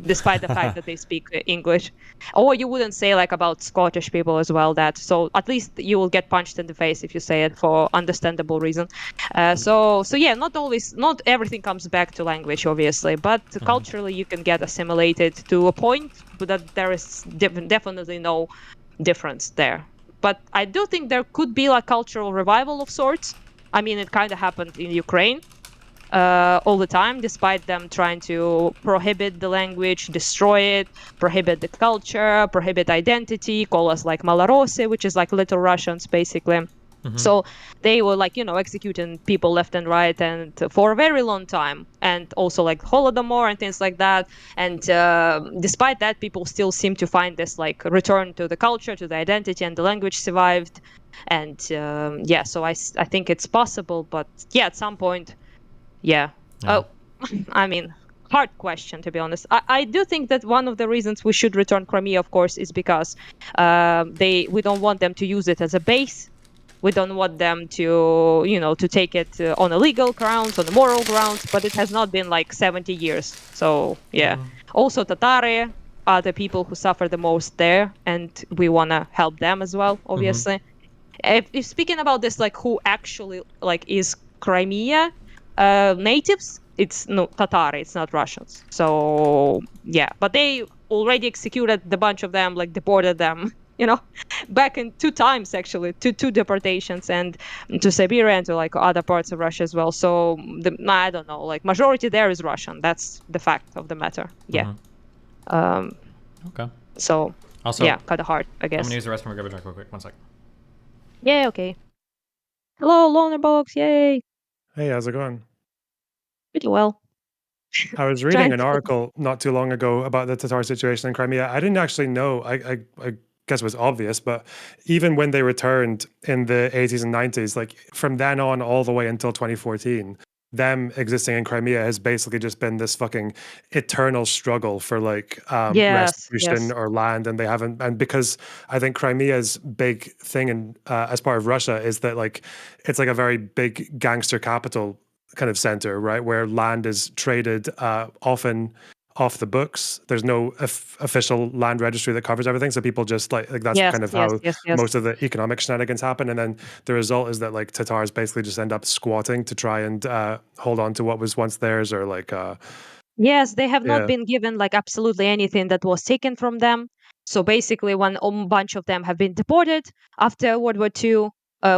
Despite the fact that they speak English. Or you wouldn't say like about Scottish people as well that. So at least you will get punched in the face if you say it for understandable reason. So yeah, not everything comes back to language, obviously, but culturally you can get assimilated to a point, but that there is definitely no difference there. But I do think there could be like cultural revival of sorts. I mean, it kind of happened in Ukraine all the time, despite them trying to prohibit the language, destroy it, prohibit the culture, prohibit identity, call us like Malorossi, which is like little Russians, basically. So they were like, executing people left and right and for a very long time. And also like Holodomor and things like that. And despite that, people still seem to find this like return to the culture, to the identity, and the language survived. And so I think it's possible. But yeah, at some point, yeah. Oh, I mean, hard question, to be honest. I do think that one of the reasons we should return Crimea, of course, is because we don't want them to use it as a base. We don't want them to, to take it on a legal grounds, on a moral grounds, but it has not been like 70 years. So, yeah. Also, Tatari are the people who suffer the most there, and we want to help them as well, obviously. If speaking about this, like, who actually, like, is Crimea natives, it's no Tatari, it's not Russians. So, yeah. But they already executed the bunch of them, like, deported them, back in 2 times actually, two deportations, and to Siberia and to like other parts of Russia as well. So I don't know, like majority there is Russian. That's the fact of the matter. Yeah. Okay. So Also, yeah, kind of hard, I guess. I'm gonna use the restroom and grab a drink real quick. 1 sec. Yeah. Okay. Hello, LonerBox. Yay. Hey, how's it going? Pretty well. I was reading an article not too long ago about the Tatar situation in Crimea. I didn't actually know. I guess it was obvious, but even when they returned in the 80s and 90s, like from then on all the way until 2014, them existing in Crimea has basically just been this fucking eternal struggle for like restitution or land, and they haven't. And because I think Crimea's big thing in as part of Russia is that like it's like a very big gangster capital kind of center, right, where land is traded often off the books. There's no official land registry that covers everything, so people just like that's kind of how most of the economic shenanigans happen. And then the result is that like Tatars basically just end up squatting to try and hold on to what was once theirs, or like yes, they have not been given like absolutely anything that was taken from them. So basically, when a bunch of them have been deported after World War II,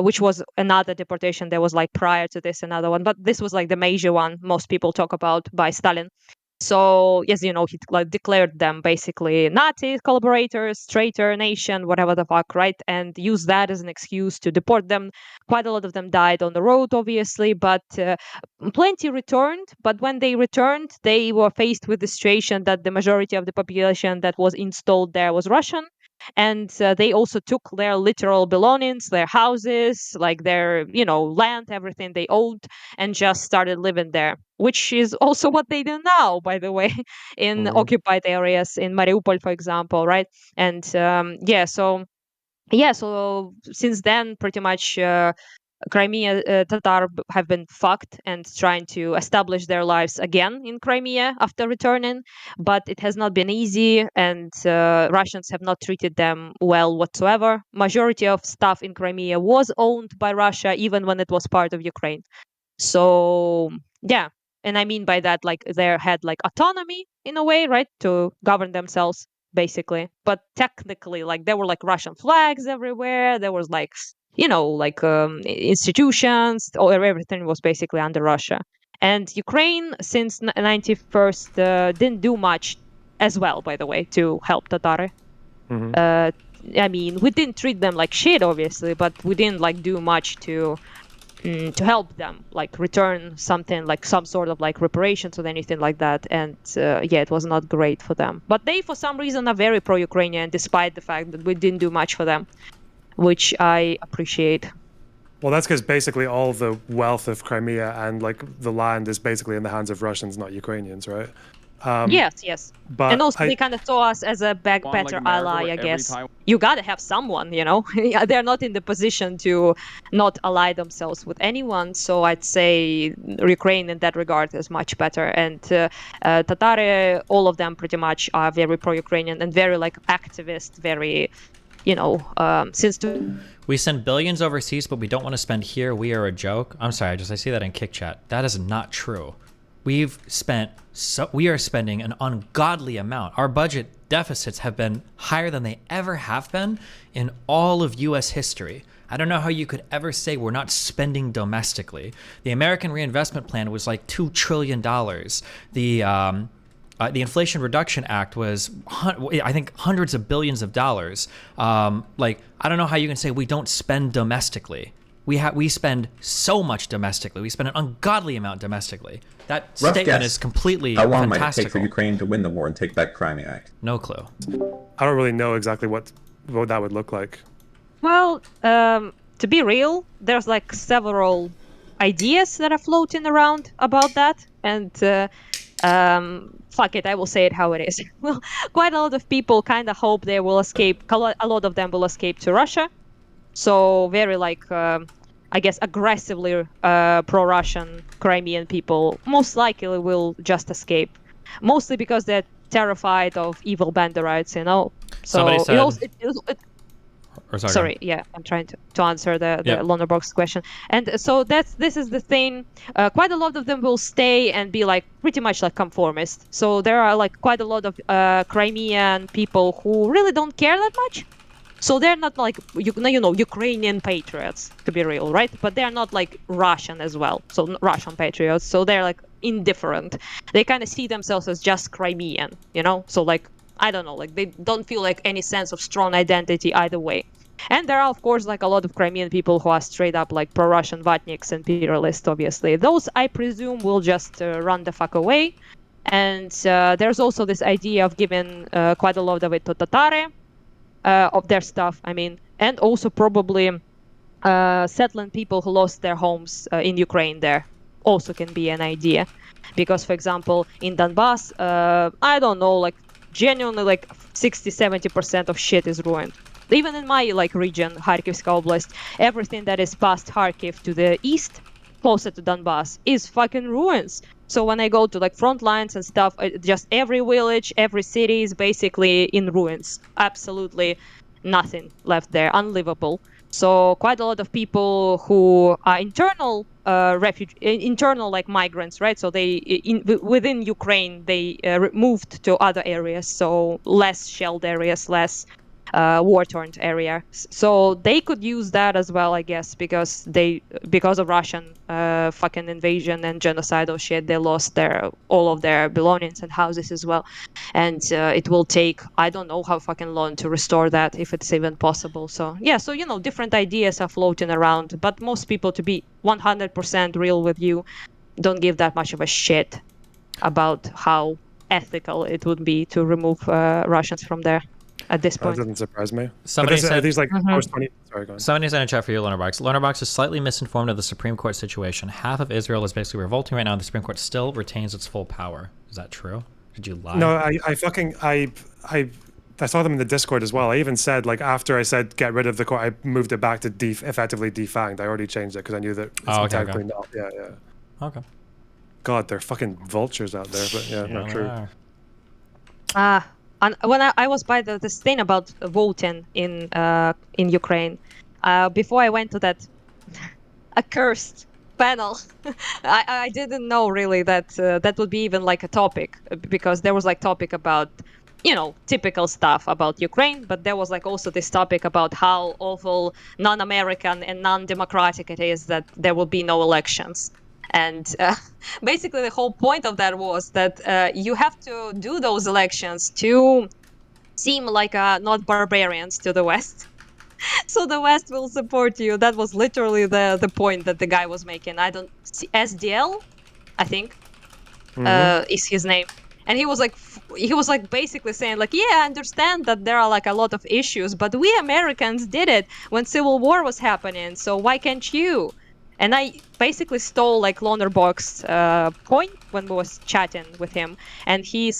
which was another deportation. There was like prior to this another one, but this was like the major one most people talk about by Stalin. So yes, he like declared them basically Nazi collaborators, traitor nation, whatever the fuck, right? And used that as an excuse to deport them. Quite a lot of them died on the road, obviously, but plenty returned. But when they returned, they were faced with the situation that the majority of the population that was installed there was Russian. And they also took their literal belongings, their houses, like their, land, everything they owned, and just started living there, which is also what they do now, by the way, in occupied areas in Mariupol, for example, right? And so since then, pretty much Crimea Tatar have been fucked and trying to establish their lives again in Crimea after returning, but it has not been easy, and Russians have not treated them well whatsoever. Majority of stuff in Crimea was owned by Russia, even when it was part of Ukraine. So yeah, and I mean by that, like they had like autonomy in a way, right, to govern themselves basically. But technically, like there were like Russian flags everywhere. There was like institutions, or everything was basically under Russia. And Ukraine, since 91st, didn't do much as well, by the way, to help Tatar. I mean, we didn't treat them like shit, obviously, but we didn't like do much to help them, like return something, like some sort of like reparations or anything like that. And yeah, it was not great for them. But they, for some reason, are very pro-Ukrainian, despite the fact that we didn't do much for them, which I appreciate. Well, that's because basically all the wealth of Crimea and like the land is basically in the hands of Russians, not Ukrainians, right? Yes. But And also they kind of saw us as a Like better America, ally, where I every guess. Taiwan- You gotta have someone, you know. They're not in the position to not ally themselves with anyone. So I'd say Ukraine in that regard is much better. And Tatari, all of them pretty much are very pro-Ukrainian and very like activist, very, you know, since We send billions overseas, but we don't want to spend here. We are a joke. I'm sorry, I see that in Kick Chat. That is not true. We are spending an ungodly amount. Our budget deficits have been higher than they ever have been in all of U.S. history. I don't know how you could ever say we're not spending domestically. The American Reinvestment Plan was like $2 trillion. The Inflation Reduction Act was, I think, hundreds of billions of dollars. Like, I don't know how you can say we don't spend domestically. We spend so much domestically. We spend an ungodly amount domestically. That Rough statement guess. is completely How long might it take fantastical. for Ukraine to win the war and take back Crimea? No clue. I don't really know exactly what that would look like. Well, to be real, there's like several ideas that are floating around about that, and fuck it, I will say it how it is. Well, quite a lot of people kind of hope they will escape. A lot of them will escape to Russia. So very like, I guess, aggressively pro-Russian Crimean people most likely will just escape, mostly because they're terrified of evil banderites, you know. So Somebody said- Or Sorry, yeah, I'm trying to answer the LonerBox question. And so this is the thing. Quite a lot of them will stay and be like pretty much like conformist. So there are like quite a lot of Crimean people who really don't care that much. So they're not like Ukrainian patriots, to be real, right? But they're not like Russian as well. So Russian patriots. So they're like indifferent. They kind of see themselves as just Crimean, you know? So like, I don't know, like they don't feel like any sense of strong identity either way. And there are, of course, like a lot of Crimean people who are straight up like pro-Russian Vatniks and imperialists, obviously. Those, I presume, will just run the fuck away. And there's also this idea of giving quite a lot of it to Tatari, of their stuff, I mean, and also probably settling people who lost their homes in Ukraine there also can be an idea. Because, for example, in Donbass, I don't know, like genuinely like 60-70% of shit is ruined. Even in my like region, Kharkivska Oblast, everything that is past Kharkiv to the east, closer to Donbass, is fucking ruins. So when I go to like front lines and stuff, just every village, every city is basically in ruins. Absolutely nothing left there, unlivable. So quite a lot of people who are internal internal like migrants, right? So they within Ukraine they moved to other areas, so less shelled areas, less war-torn area. So they could use that as well, I guess, because of Russian fucking invasion and genocidal shit, they lost all of their belongings and houses as well. And it will take, I don't know how fucking long to restore that, if it's even possible. So yeah, so different ideas are floating around, but most people, to be 100% real with you, don't give that much of a shit about how ethical it would be to remove Russians from there at this point. That doesn't surprise me. Somebody Are said- these like post-20? Sorry, go on. Somebody's in a chat for you, LonerBox. LonerBox is slightly misinformed of the Supreme Court situation. Half of Israel is basically revolting right now. The Supreme Court still retains its full power. Is that true? Did you lie? No, I saw them in the Discord as well. I even said, like, after I said get rid of the court, I moved it back to effectively defanged. I already changed it because I knew that it's technically not. Yeah. Okay. God, they're fucking vultures out there, but yeah, not they true. are. And when I was by this thing about voting in Ukraine, before I went to that accursed panel, I didn't know really that that would be even like a topic, because there was like topic about typical stuff about Ukraine, but there was like also this topic about how awful non-American and non-democratic it is that there will be no elections. And basically the whole point of that was that you have to do those elections to seem like not barbarians to the West. So the West will support you. That was literally the point that the guy was making. I don't see SDL, I think, is his name. And he was like basically saying like, yeah, I understand that there are like a lot of issues, but we Americans did it when Civil War was happening, so why can't you? And I basically stole like LonerBox point when we was chatting with him, and he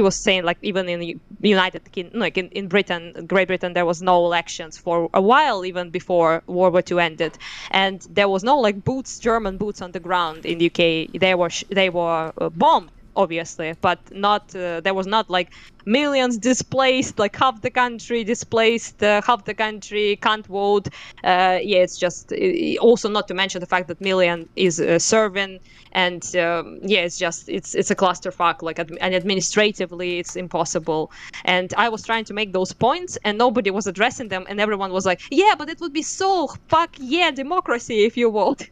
was saying like even in United Kingdom, like in Britain, Great Britain, there was no elections for a while, even before World War II ended, and there was no like German boots on the ground in the UK. They were bombed, obviously, but not there was not like millions displaced, like half the country displaced, half the country can't vote. Yeah, it's just also not to mention the fact that million is serving, and yeah, it's a clusterfuck. Like and administratively, it's impossible. And I was trying to make those points, and nobody was addressing them, and everyone was like, "Yeah, but it would be so fuck yeah democracy if you vote."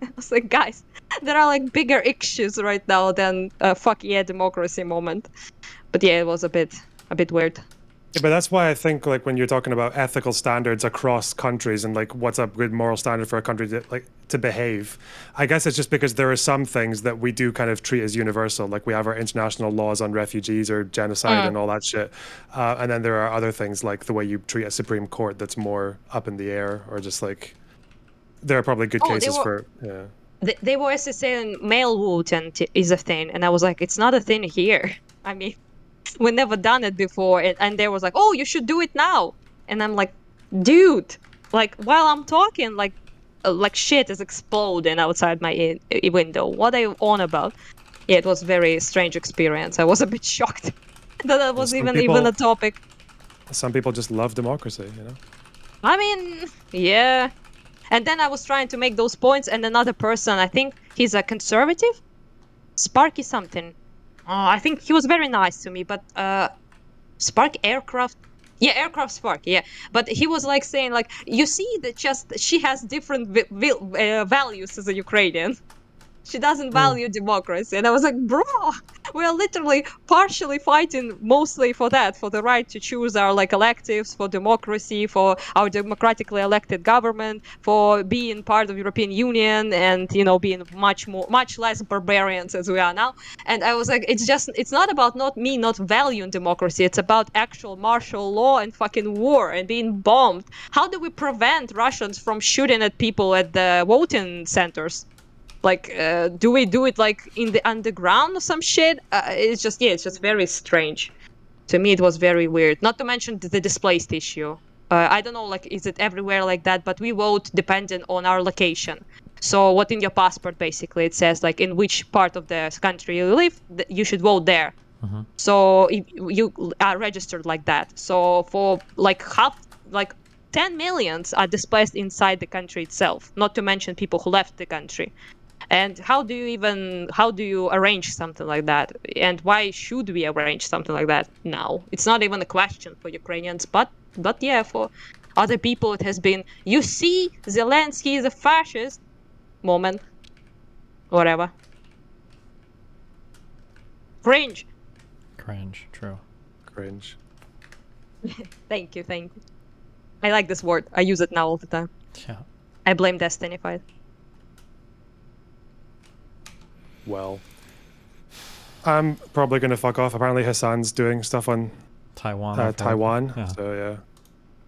I was like, guys, there are like bigger issues right now than fuck yeah democracy moment. But yeah, it was a bit weird. Yeah, but that's why I think like when you're talking about ethical standards across countries and like what's a good moral standard for a country to behave, I guess it's just because there are some things that we do kind of treat as universal, like we have our international laws on refugees or genocide and all that shit, and then there are other things like the way you treat a Supreme Court that's more up in the air, or just like there are probably good cases for yeah. They were also saying male voting is a thing, and I was like, it's not a thing here. I mean, we never done it before, and they was like, oh, you should do it now, and I'm like, dude, like while I'm talking, like shit is exploding outside my window. What are you on about? Yeah, it was very strange experience. I was a bit shocked that was even a topic. Some people just love democracy, you know. I mean, yeah. And then I was trying to make those points, and another person, I think he's a conservative, Sparky something. I think he was very nice to me, but Spark Aircraft. Yeah, Aircraft Spark, yeah. But he was like saying, like, you see that just she has different values as a Ukrainian. She doesn't value democracy. And I was like, bro, we are literally partially fighting mostly for that, for the right to choose our like electives, for democracy, for our democratically elected government, for being part of European Union, and being much less barbarians as we are now. And I was like, it's not about not valuing democracy, it's about actual martial law and fucking war and being bombed. How do we prevent Russians from shooting at people at the voting centers? Like, do we do it like in the underground or some shit? It's just very strange. To me, it was very weird. Not to mention the displaced issue. I don't know, like, is it everywhere like that? But we vote dependent on our location. So what in your passport, basically, it says, like, in which part of the country you live, you should vote there. So if you are registered like that. So for, like, 10 millions are displaced inside the country itself. Not to mention people who left the country. And how do you arrange something like that? And why should we arrange something like that now? It's not even a question for Ukrainians, but yeah, for other people it has been, you see, Zelensky is a fascist moment. Whatever. Cringe. True. Cringe. Thank you. I like this word. I use it now all the time. Yeah. I blame Destiny for it. Well, I'm probably going to fuck off. Apparently Hasan's doing stuff on Taiwan. Taiwan. Yeah. So yeah.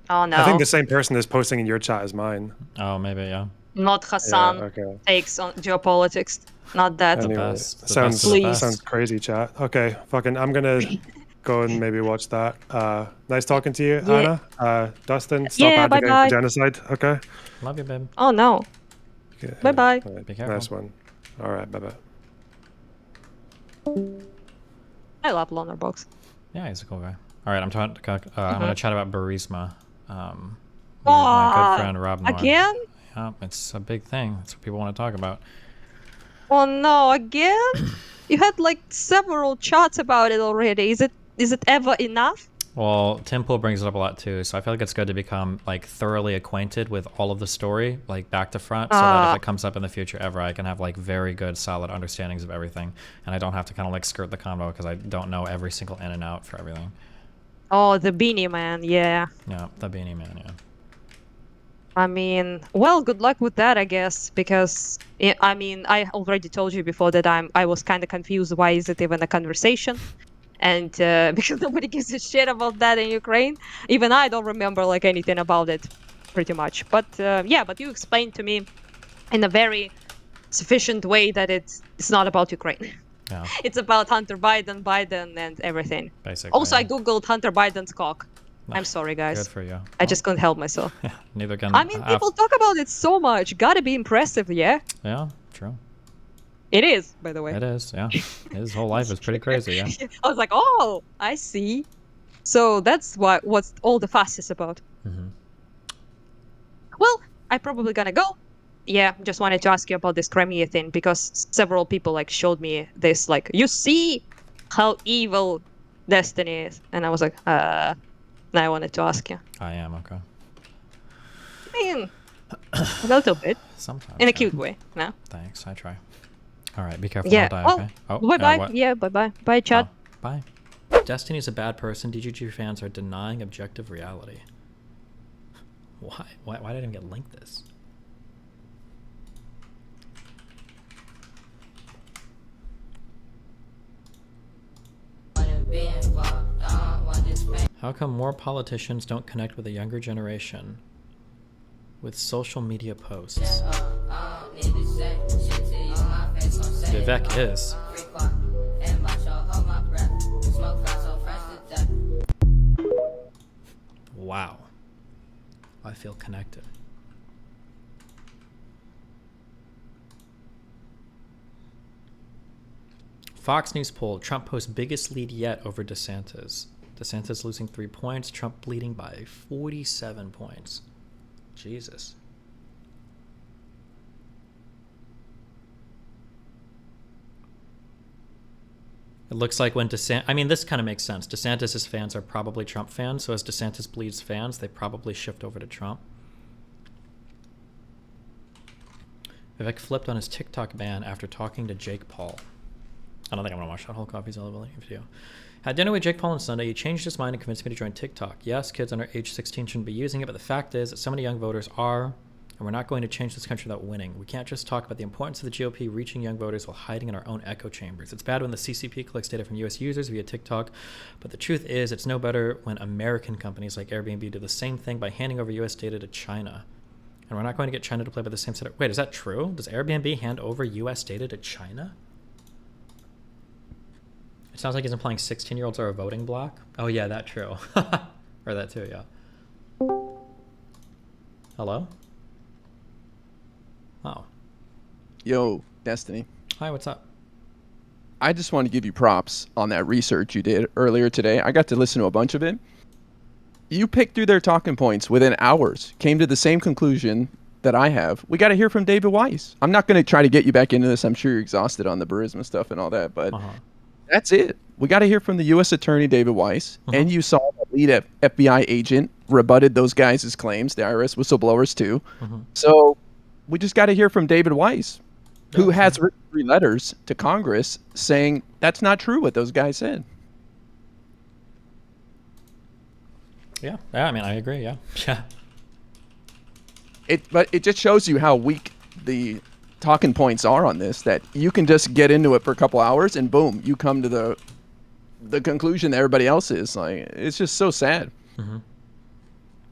Oh no. I think the same person is posting in your chat as mine. Oh, maybe, yeah. Not Hasan okay. takes on geopolitics. Not that. The Anyway, best. The sounds best of the best. sounds crazy, chat. Okay, fucking, I'm gonna go and maybe watch that. Nice talking to you, Yeah. Anna. Dustin, stop Yeah, advocating bye-bye. for genocide. Okay. Love you, babe. Oh no. Okay, Bye-bye. all right, Be careful. Nice one. All right, bye bye. I love LonerBox. Yeah, he's a cool guy. All right, I'm going to chat about Burisma. With my good friend Rob Noir. Again? Yeah, it's a big thing. That's what people want to talk about. Oh no, again? You had like several chats about it already. Is it ever enough? Well, Tim Pool brings it up a lot too, so I feel like it's good to become like thoroughly acquainted with all of the story, like back to front, so that if it comes up in the future ever, I can have like very good, solid understandings of everything, and I don't have to kind of like skirt the convo because I don't know every single in and out for everything. Oh, the Beanie Man, yeah. Yeah, the Beanie Man, yeah. I mean, well, good luck with that, I guess, because I mean, I already told you before that I was kind of confused. Why is it even a conversation? And because nobody gives a shit about that in Ukraine. Even I don't remember like anything about it, pretty much. But yeah, but you explained to me in a very sufficient way that it's not about Ukraine. Yeah, It's about Hunter Biden, and everything. basically. Also, I Yeah. googled Hunter Biden's cock. I'm sorry, Good guys. for you. I just couldn't help myself. Neither can. I mean, people talk about it so much. Gotta be impressive, yeah? Yeah, true. It is, by the way. It is. Yeah, his whole life is pretty crazy. Yeah. I was like, oh, I see. So that's what's all the fuss is about. Mm-hmm. Well, I'm probably gonna go. Yeah, just wanted to ask you about this Crimea thing because several people like showed me this, like, you see how evil Destiny is, and I was like, I wanted to ask you. I am okay. I mean, a little bit, Sometimes. in a yeah. cute way. No. Thanks. I try. All right. Be careful. Yeah. Don't die. Oh, Okay. Oh. bye bye. What? Yeah. Bye bye. Bye, Chad. Oh, bye. Destiny's a bad person. DGG fans are denying objective reality. Why? Why did I even get linked this? How come more politicians don't connect with the younger generation with social media posts? Vivek is. Wow. I feel connected. Fox News poll, Trump posts biggest lead yet over DeSantis. DeSantis losing 3 points, Trump leading by 47 points. Jesus. It looks like when DeSantis... I mean, this kind of makes sense. DeSantis' fans are probably Trump fans, so as DeSantis bleeds fans, they probably shift over to Trump. Vivek flipped on his TikTok ban after talking to Jake Paul. I don't think I'm going to watch that whole coffee's availability video. Had dinner with Jake Paul on Sunday. He changed his mind and convinced me to join TikTok. Yes, kids under age 16 shouldn't be using it, but the fact is that so many young voters are, and we're not going to change this country without winning. We can't just talk about the importance of the GOP reaching young voters while hiding in our own echo chambers. It's bad when the CCP collects data from US users via TikTok, but the truth is it's no better when American companies like Airbnb do the same thing by handing over US data to China. And we're not going to get China to play by the same set of... Wait, is that true? Does Airbnb hand over US data to China? It sounds like he's implying 16-year-olds are a voting bloc. Oh yeah, that true. Or that too, yeah. Hello? Oh. Yo, Destiny. Hi, what's up? I just want to give you props on that research you did earlier today. I got to listen to a bunch of it. You picked through their talking points within hours, came to the same conclusion that I have. We got to hear from David Weiss. I'm not going to try to get you back into this. I'm sure you're exhausted on the Burisma stuff and all that, but that's it. We got to hear from the U.S. Attorney, David Weiss, and you saw the lead FBI agent rebutted those guys' claims, the IRS whistleblowers too. So we just got to hear from David Weiss, who has written 3 letters to Congress saying that's not true what those guys said. Yeah, I mean, I agree, yeah. Yeah. But it just shows you how weak the talking points are on this, that you can just get into it for a couple hours and boom, you come to the conclusion that everybody else is. Like, it's just so sad.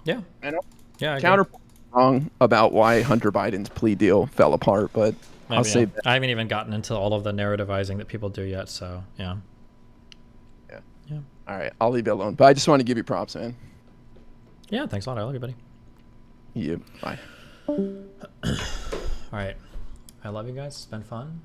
Yeah. I know. Yeah, I agree. Counterpoint wrong about why Hunter Biden's plea deal fell apart, but Maybe, I'll say yeah. that. I haven't even gotten into all of the narrativizing that people do yet, so yeah. Yeah. All right, I'll leave you alone. But I just want to give you props, man. Yeah, thanks a lot. I love you, buddy. You. Bye. All right. I love you guys. It's been fun.